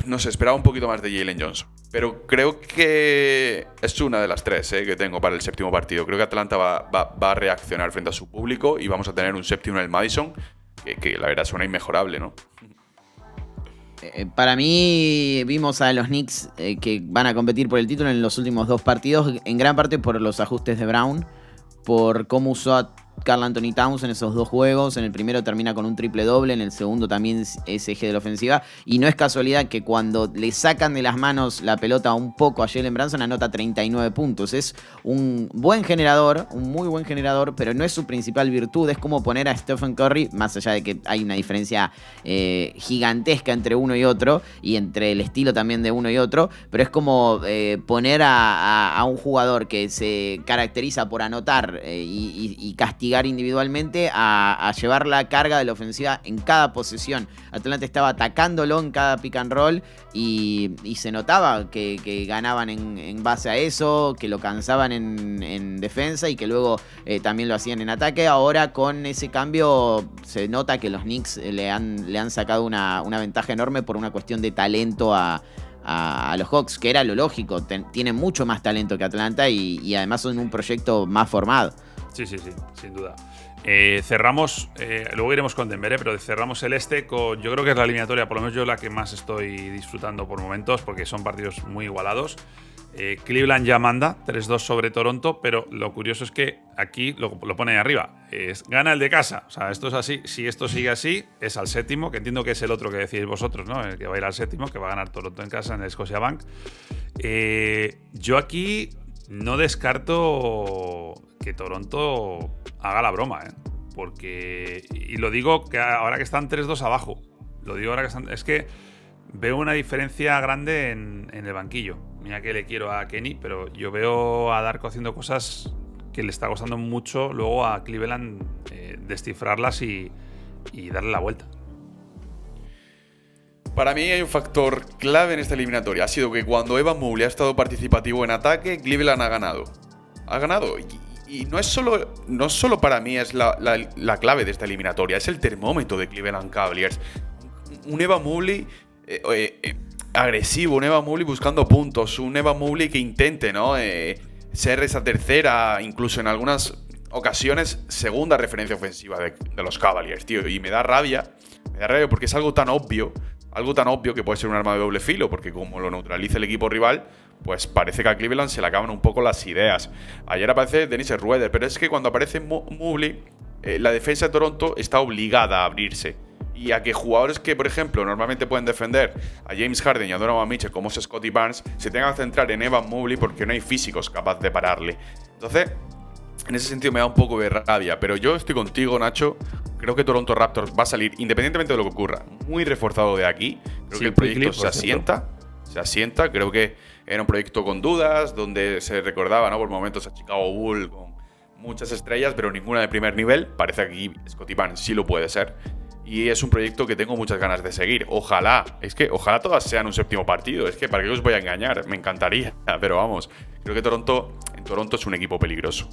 no sé, esperaba un poquito más de Jalen Johnson. Pero creo que es una de las 3 que tengo para el séptimo partido. Creo que Atlanta va a reaccionar frente a su público y vamos a tener un séptimo en el Madison que la verdad suena inmejorable, ¿no? Para mí vimos a los Knicks que van a competir por el título en los últimos 2 partidos, en gran parte por los ajustes de Brown, por cómo usó a Karl Anthony Towns en esos 2 juegos. En el primero termina con un triple doble, en el segundo también es eje de la ofensiva. Y no es casualidad que cuando le sacan de las manos la pelota un poco a Jalen Brunson anota 39 puntos. Es un buen generador, un muy buen generador, pero no es su principal virtud. Es como poner a Stephen Curry, más allá de que hay una diferencia gigantesca entre uno y otro, y entre el estilo también de uno y otro, pero es como poner a un jugador que se caracteriza por anotar y castigar individualmente a llevar la carga de la ofensiva en cada posesión. Atlanta estaba atacándolo en cada pick and roll y se notaba que ganaban en base a eso, que lo cansaban en defensa y que luego también lo hacían en ataque. Ahora con ese cambio se nota que los Knicks le han sacado una ventaja enorme por una cuestión de talento a los Hawks, que era lo lógico. Tienen mucho más talento que Atlanta y además son un proyecto más formado. Sí, sin duda. Cerramos, luego iremos con Denver, pero cerramos el este con, yo creo que es la eliminatoria, por lo menos yo la que más estoy disfrutando por momentos, porque son partidos muy igualados. Cleveland ya manda 3-2 sobre Toronto, pero lo curioso es que aquí lo pone ahí arriba. Gana el de casa. O sea, esto es así. Si esto sigue así, es al séptimo, que entiendo que es el otro que decís vosotros, ¿no? El que va a ir al séptimo, que va a ganar Toronto en casa en el Scotiabank. Yo aquí no descarto que Toronto haga la broma, porque, y lo digo que ahora que están 3-2 abajo, es que veo una diferencia grande en el banquillo. Mira que le quiero a Kenny, pero yo veo a Darko haciendo cosas que le está costando mucho luego a Cleveland descifrarlas y darle la vuelta. Para mí hay un factor clave en esta eliminatoria. Ha sido que cuando Evan Mobley ha estado participativo en ataque, Cleveland ha ganado. Y no solo para mí es la clave de esta eliminatoria, es el termómetro de Cleveland Cavaliers. Un Evan Mobley agresivo, un Evan Mobley buscando puntos, un Evan Mobley que intente, ¿no? Ser esa tercera, incluso en algunas ocasiones, segunda referencia ofensiva de los Cavaliers, tío. Y me da rabia porque es algo tan obvio que puede ser un arma de doble filo, porque como lo neutraliza el equipo rival, pues parece que a Cleveland se le acaban un poco las ideas. Ayer aparece Dennis Schroeder, pero es que cuando aparece Mobley, la defensa de Toronto está obligada a abrirse. Y a que jugadores que, por ejemplo, normalmente pueden defender a James Harden y a Donovan Mitchell, como es Scottie Barnes, se tengan que centrar en Evan Mobley porque no hay físicos capaces de pararle. Entonces, en ese sentido me da un poco de rabia, pero yo estoy contigo, Nacho. Creo que Toronto Raptors va a salir, independientemente de lo que ocurra, muy reforzado de aquí. Creo que el proyecto se asienta. Creo que era un proyecto con dudas, donde se recordaba, ¿no?, por momentos a Chicago Bulls con muchas estrellas, pero ninguna de primer nivel. Parece que aquí Scottie Barnes sí lo puede ser. Y es un proyecto que tengo muchas ganas de seguir. Ojalá todas sean un séptimo partido. Es que para qué os voy a engañar, me encantaría. Pero vamos, creo que Toronto en Toronto es un equipo peligroso.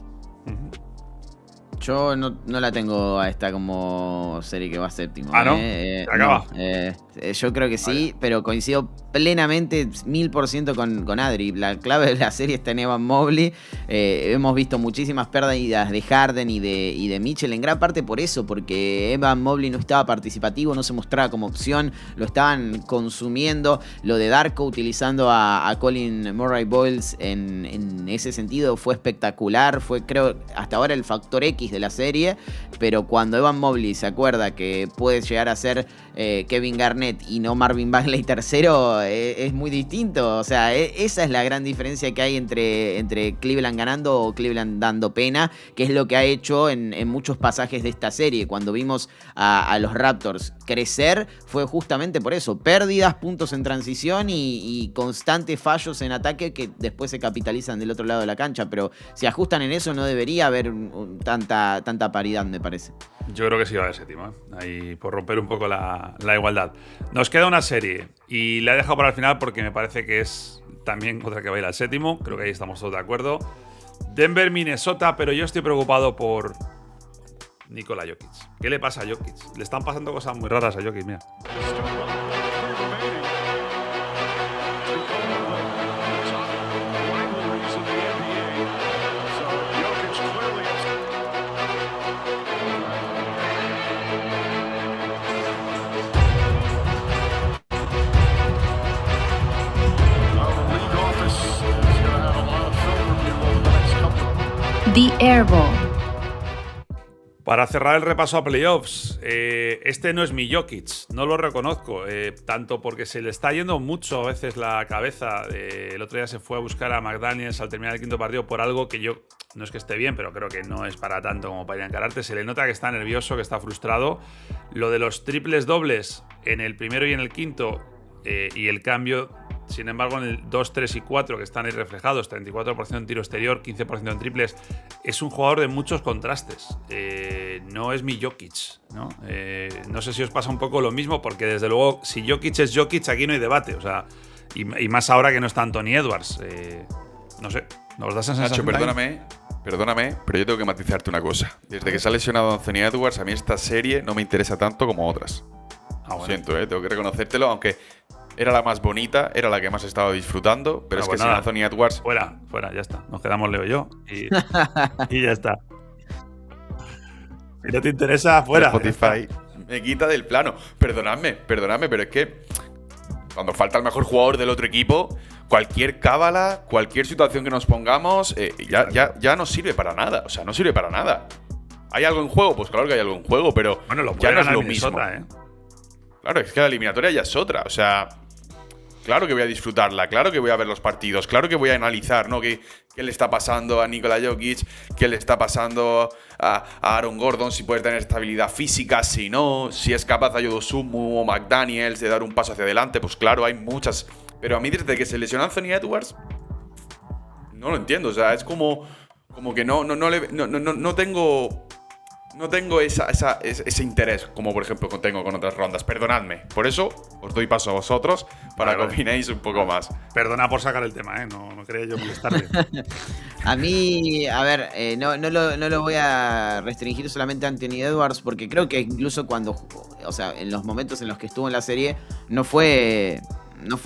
Yo no la tengo a esta como serie que va séptimo. ¿Ah, no? ¿Se acaba? No, yo creo que sí, pero coincido plenamente 1000% con Adri. La clave de la serie está en Evan Mobley. Hemos visto muchísimas pérdidas de Harden y de Mitchell, en gran parte por eso, porque Evan Mobley no estaba participativo, no se mostraba como opción, lo estaban consumiendo. Lo de Darko utilizando a Colin Murray Boyles en ese sentido fue espectacular, fue creo hasta ahora el factor X de la serie, pero cuando Evan Mobley se acuerda que puede llegar a ser Kevin Garnett y no Marvin Bagley tercero, es muy distinto. O sea, esa es la gran diferencia que hay entre Cleveland ganando o Cleveland dando pena, que es lo que ha hecho en muchos pasajes de esta serie. Cuando vimos a los Raptors crecer, fue justamente por eso, pérdidas, puntos en transición y constantes fallos en ataque que después se capitalizan del otro lado de la cancha, pero si ajustan en eso no debería haber tanta paridad, me parece. Yo creo que sí va a haber séptimo, ahí por romper un poco la igualdad. Nos queda una serie y la he dejado para el final porque me parece que es también otra que va a ir al séptimo. Creo que ahí estamos todos de acuerdo. Denver, Minnesota, pero yo estoy preocupado por Nikola Jokic. ¿Qué le pasa a Jokic? Le están pasando cosas muy raras a Jokic, mira. The Air Ball. Para cerrar el repaso a playoffs, este no es mi Jokic, no lo reconozco, tanto porque se le está yendo mucho a veces la cabeza. El otro día se fue a buscar a McDaniels al terminar el quinto partido por algo que yo, no es que esté bien, pero creo que no es para tanto como para ir a encararte. Se le nota que está nervioso, que está frustrado. Lo de los triples dobles en el primero y en el quinto y el cambio, sin embargo, en el 2, 3 y 4, que están ahí reflejados, 34% en tiro exterior, 15% en triples, es un jugador de muchos contrastes. No es mi Jokic, ¿no? No sé si os pasa un poco lo mismo, porque desde luego, si Jokic es Jokic, aquí no hay debate. O sea, y más ahora que no está Anthony Edwards. No sé, ¿nos das esa sensación? Nacho, perdóname, pero yo tengo que matizarte una cosa. Desde que se ha lesionado Anthony Edwards, a mí esta serie no me interesa tanto como otras. Lo siento, tengo que reconocértelo, aunque era la más bonita, era la que más estaba disfrutando, pero es que sin Anthony Edwards… Fuera, ya está. Nos quedamos Leo y yo y ya está. Si no te interesa, fuera. Spotify me quita del plano. Perdonadme, pero es que cuando falta el mejor jugador del otro equipo, cualquier cábala, cualquier situación que nos pongamos, ya no sirve para nada. O sea, no sirve para nada. ¿Hay algo en juego? Pues claro que hay algo en juego, pero bueno, ya no es lo Minnesota, mismo. Claro, es que la eliminatoria ya es otra. O sea, claro que voy a disfrutarla, claro que voy a ver los partidos, claro que voy a analizar, ¿no? ¿Qué le está pasando a Nikola Jokic? ¿Qué le está pasando a Aaron Gordon? Si puede tener estabilidad física, si no, si es capaz de Ayodosumu o McDaniels de dar un paso hacia adelante. Pues claro, hay muchas. Pero a mí desde que se lesionó Anthony Edwards, no lo entiendo. O sea, es como que no tengo… No tengo ese interés, como por ejemplo tengo con otras rondas. Perdonadme. Por eso os doy paso a vosotros para que opinéis un poco más. Perdona por sacar el tema, no quería yo molestarle. A mí, a ver, no lo voy a restringir solamente a Anthony Edwards, porque creo que incluso o sea, en los momentos en los que estuvo en la serie, no fue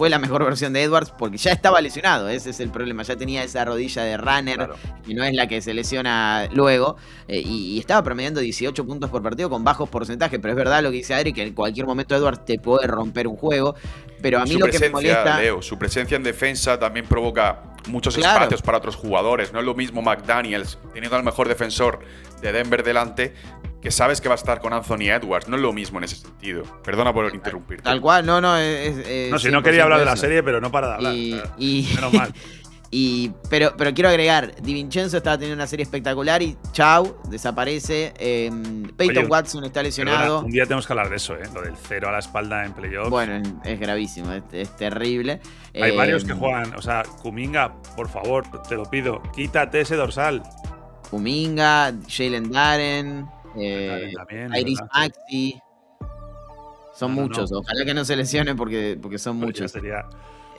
la mejor versión de Edwards porque ya estaba lesionado. Ese es el problema. Ya tenía esa rodilla de runner, claro, que no es la que se lesiona luego. Y estaba promediando 18 puntos por partido con bajos porcentajes. Pero es verdad lo que dice Adri, que en cualquier momento Edwards te puede romper un juego. Pero a mí lo que me molesta… Leo, su presencia en defensa también provoca muchos espacios para otros jugadores. No es lo mismo McDaniels teniendo al mejor defensor de Denver delante, que sabes que va a estar con Anthony Edwards. No es lo mismo en ese sentido. Perdona por interrumpirte. Tal cual, no. No, si no quería hablar de la serie, pero no para de hablar. Menos mal. Pero quiero agregar, DiVincenzo estaba teniendo una serie espectacular y chau, desaparece. Peyton Watson está lesionado. Perdona, un día tenemos que hablar de eso, lo del 0 a la espalda en playoffs. Bueno, es gravísimo, es terrible. Hay varios que juegan, o sea, Kuminga, por favor, te lo pido, quítate ese dorsal. Kuminga, Jalen Darren, Iris Maxey. Son muchos, ojalá que no se lesionen porque son muchos. Sería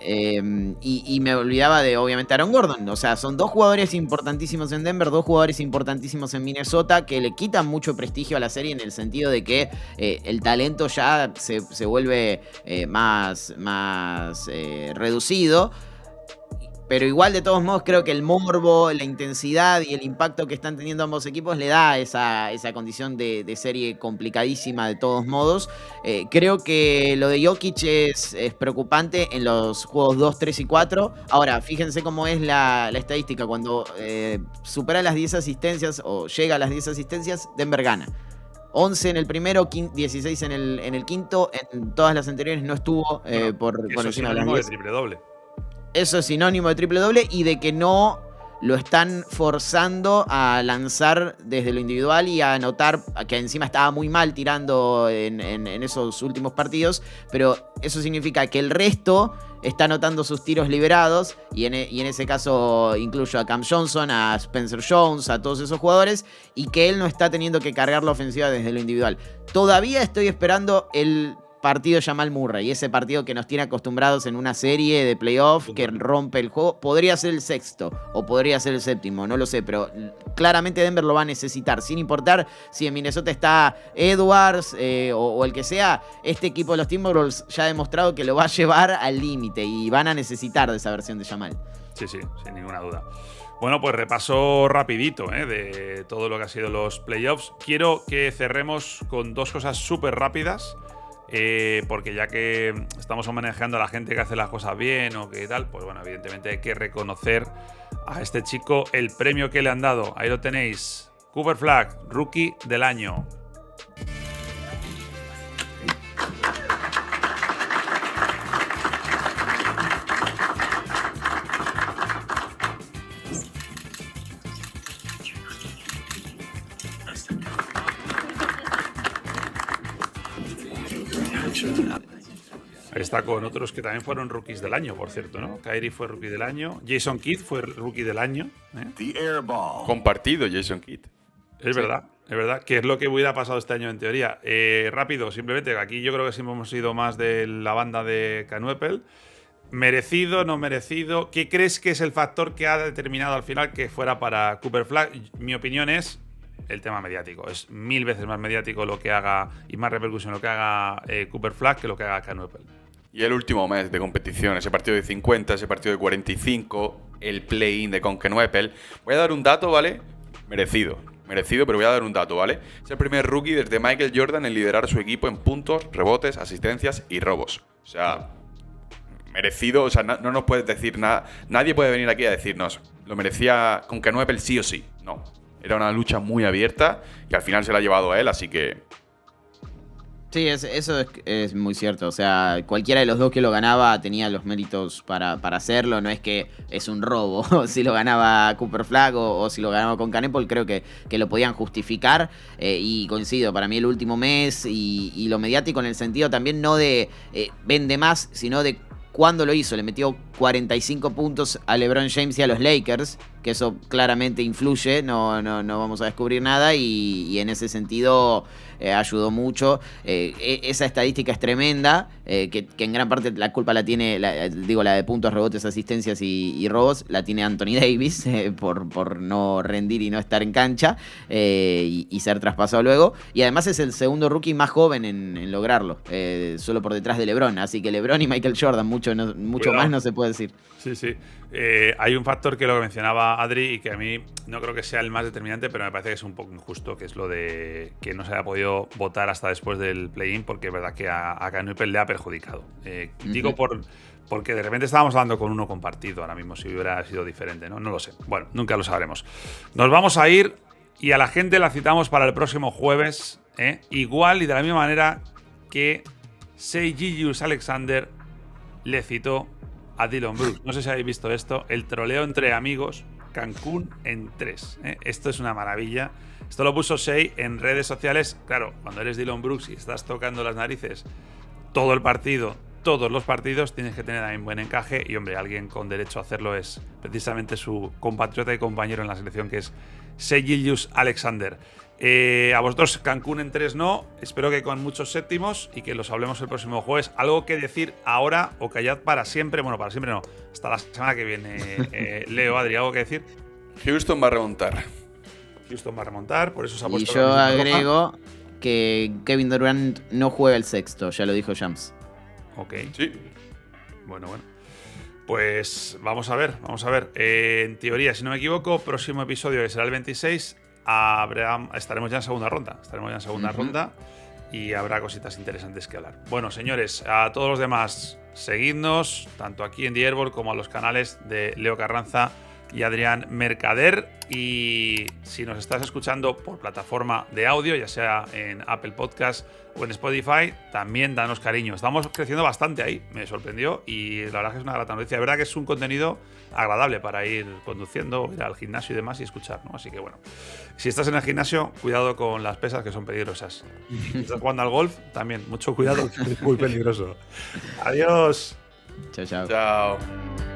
Y me olvidaba de, obviamente, Aaron Gordon. O sea, son 2 jugadores importantísimos en Denver, 2 jugadores importantísimos en Minnesota, que le quitan mucho prestigio a la serie en el sentido de que el talento ya se vuelve más reducido. Pero igual, de todos modos, creo que el morbo, la intensidad y el impacto que están teniendo ambos equipos le da esa condición de serie complicadísima de todos modos. Creo que lo de Jokic es preocupante en los juegos 2, 3 y 4. Ahora, fíjense cómo es la estadística. Cuando supera las 10 asistencias o llega a las 10 asistencias, Denver gana. 11 en el primero, 16 en el quinto. En todas las anteriores no estuvo por encima de las 10. Triple-doble. Eso es sinónimo de triple-doble y de que no lo están forzando a lanzar desde lo individual y a anotar, que encima estaba muy mal tirando en esos últimos partidos, pero eso significa que el resto está anotando sus tiros liberados y en ese caso incluyo a Cam Johnson, a Spencer Jones, a todos esos jugadores, y que él no está teniendo que cargar la ofensiva desde lo individual. Todavía estoy esperando el partido Jamal Murray, ese partido que nos tiene acostumbrados en una serie de playoff que rompe el juego. Podría ser el sexto o podría ser el séptimo, no lo sé, pero claramente Denver lo va a necesitar, sin importar si en Minnesota está Edwards o el que sea. Este equipo de los Timberwolves ya ha demostrado que lo va a llevar al límite y van a necesitar de esa versión de Jamal. Sí, sin ninguna duda. Bueno, pues repaso rapidito de todo lo que ha sido los playoffs. Quiero que cerremos con 2 cosas súper rápidas. Porque ya que estamos homenajeando a la gente que hace las cosas bien o que tal, pues bueno, evidentemente hay que reconocer a este chico el premio que le han dado. Ahí lo tenéis. Cooper Flagg, Rookie del Año. Ahí está con otros que también fueron rookies del año, por cierto, ¿no? Kyrie fue rookie del año. Jason Kidd fue rookie del año. Compartido, Jason Kidd. Es verdad, que es lo que hubiera pasado este año en teoría. Rápido, simplemente, aquí yo creo que siempre hemos sido más de la banda de Canuepel. ¿Merecido, no merecido? ¿Qué crees que es el factor que ha determinado al final que fuera para Cooper Flagg? Mi opinión es el tema mediático. Es 1000 veces más mediático lo que haga y más repercusión lo que haga Cooper Flagg que lo que haga Canuepel. Y el último mes de competición, ese partido de 50, ese partido de 45, el play-in de Canuepel. Voy a dar un dato, ¿vale? Merecido, pero voy a dar un dato, ¿vale? Es el primer rookie desde Michael Jordan en liderar su equipo en puntos, rebotes, asistencias y robos. O sea, merecido, o sea, no nos puedes decir nada. Nadie puede venir aquí a decirnos, lo merecía con Canuepel sí o sí. No, era una lucha muy abierta y al final se la ha llevado a él, así que... Sí, eso es muy cierto. O sea, cualquiera de los dos que lo ganaba tenía los méritos para hacerlo. No es que es un robo si lo ganaba Cooper Flagg o si lo ganaba con Canuepel. Creo que lo podían justificar. Y coincido, para mí el último mes y lo mediático en el sentido también no de vende más, sino de cuándo lo hizo. Le metió 45 puntos a LeBron James y a los Lakers, que eso claramente influye, no vamos a descubrir nada y en ese sentido ayudó mucho. Esa estadística es tremenda, que en gran parte la culpa la tiene, la de puntos, rebotes, asistencias y robos, la tiene Anthony Davis por no rendir y no estar en cancha y ser traspasado luego. Y además es el segundo rookie más joven en lograrlo, solo por detrás de LeBron. Así que LeBron y Michael Jordan, mucho más no se puede decir. Sí. Hay un factor que lo que mencionaba Adri y que a mí no creo que sea el más determinante, pero me parece que es un poco injusto, que es lo de que no se haya podido votar hasta después del play-in, porque es verdad que a Canuepel le ha perjudicado. Digo porque de repente estábamos hablando con uno compartido ahora mismo, si hubiera sido diferente, ¿no? No lo sé. Bueno, nunca lo sabremos. Nos vamos a ir y a la gente la citamos para el próximo jueves, igual y de la misma manera que Shai Gilgeous-Alexander le citó a Dillon Brooks. No sé si habéis visto esto, el troleo entre amigos, Cancún en 3. Esto es una maravilla. Esto lo puso Shai en redes sociales. Claro, cuando eres Dillon Brooks y estás tocando las narices todo el partido, todos los partidos, tienes que tener también buen encaje. Y hombre, alguien con derecho a hacerlo es precisamente su compatriota y compañero en la selección, que es Shai Gilgeous-Alexander. A vosotros Cancún en 3 no, espero que con muchos séptimos y que los hablemos el próximo jueves. ¿Algo que decir ahora o callad para siempre? Bueno, para siempre no, hasta la semana que viene. Leo, Adri, ¿algo que decir? Houston va a remontar. Houston va a remontar, por eso se ha Y puesto yo la camiseta roja. agrego que Kevin Durant no juega el sexto, ya lo dijo Shams. Ok. Sí. Bueno. Pues vamos a ver. En teoría, si no me equivoco, próximo episodio, que será el 26, estaremos ya en segunda ronda y habrá cositas interesantes que hablar. Bueno, señores, a todos los demás, seguidnos, tanto aquí en The Airball como a los canales de Leo Carranza y Adrián Mercader. Y si nos estás escuchando por plataforma de audio, ya sea en Apple Podcast o en Spotify, también danos cariño. Estamos creciendo bastante ahí, me sorprendió y la verdad que es una grata noticia. De verdad que es un contenido agradable para ir conduciendo, ir al gimnasio y demás y escuchar, ¿no? Así que bueno, si estás en el gimnasio, cuidado con las pesas que son peligrosas. Si estás jugando al golf, también mucho cuidado, es muy peligroso. Adiós. Chao, chao. Chao.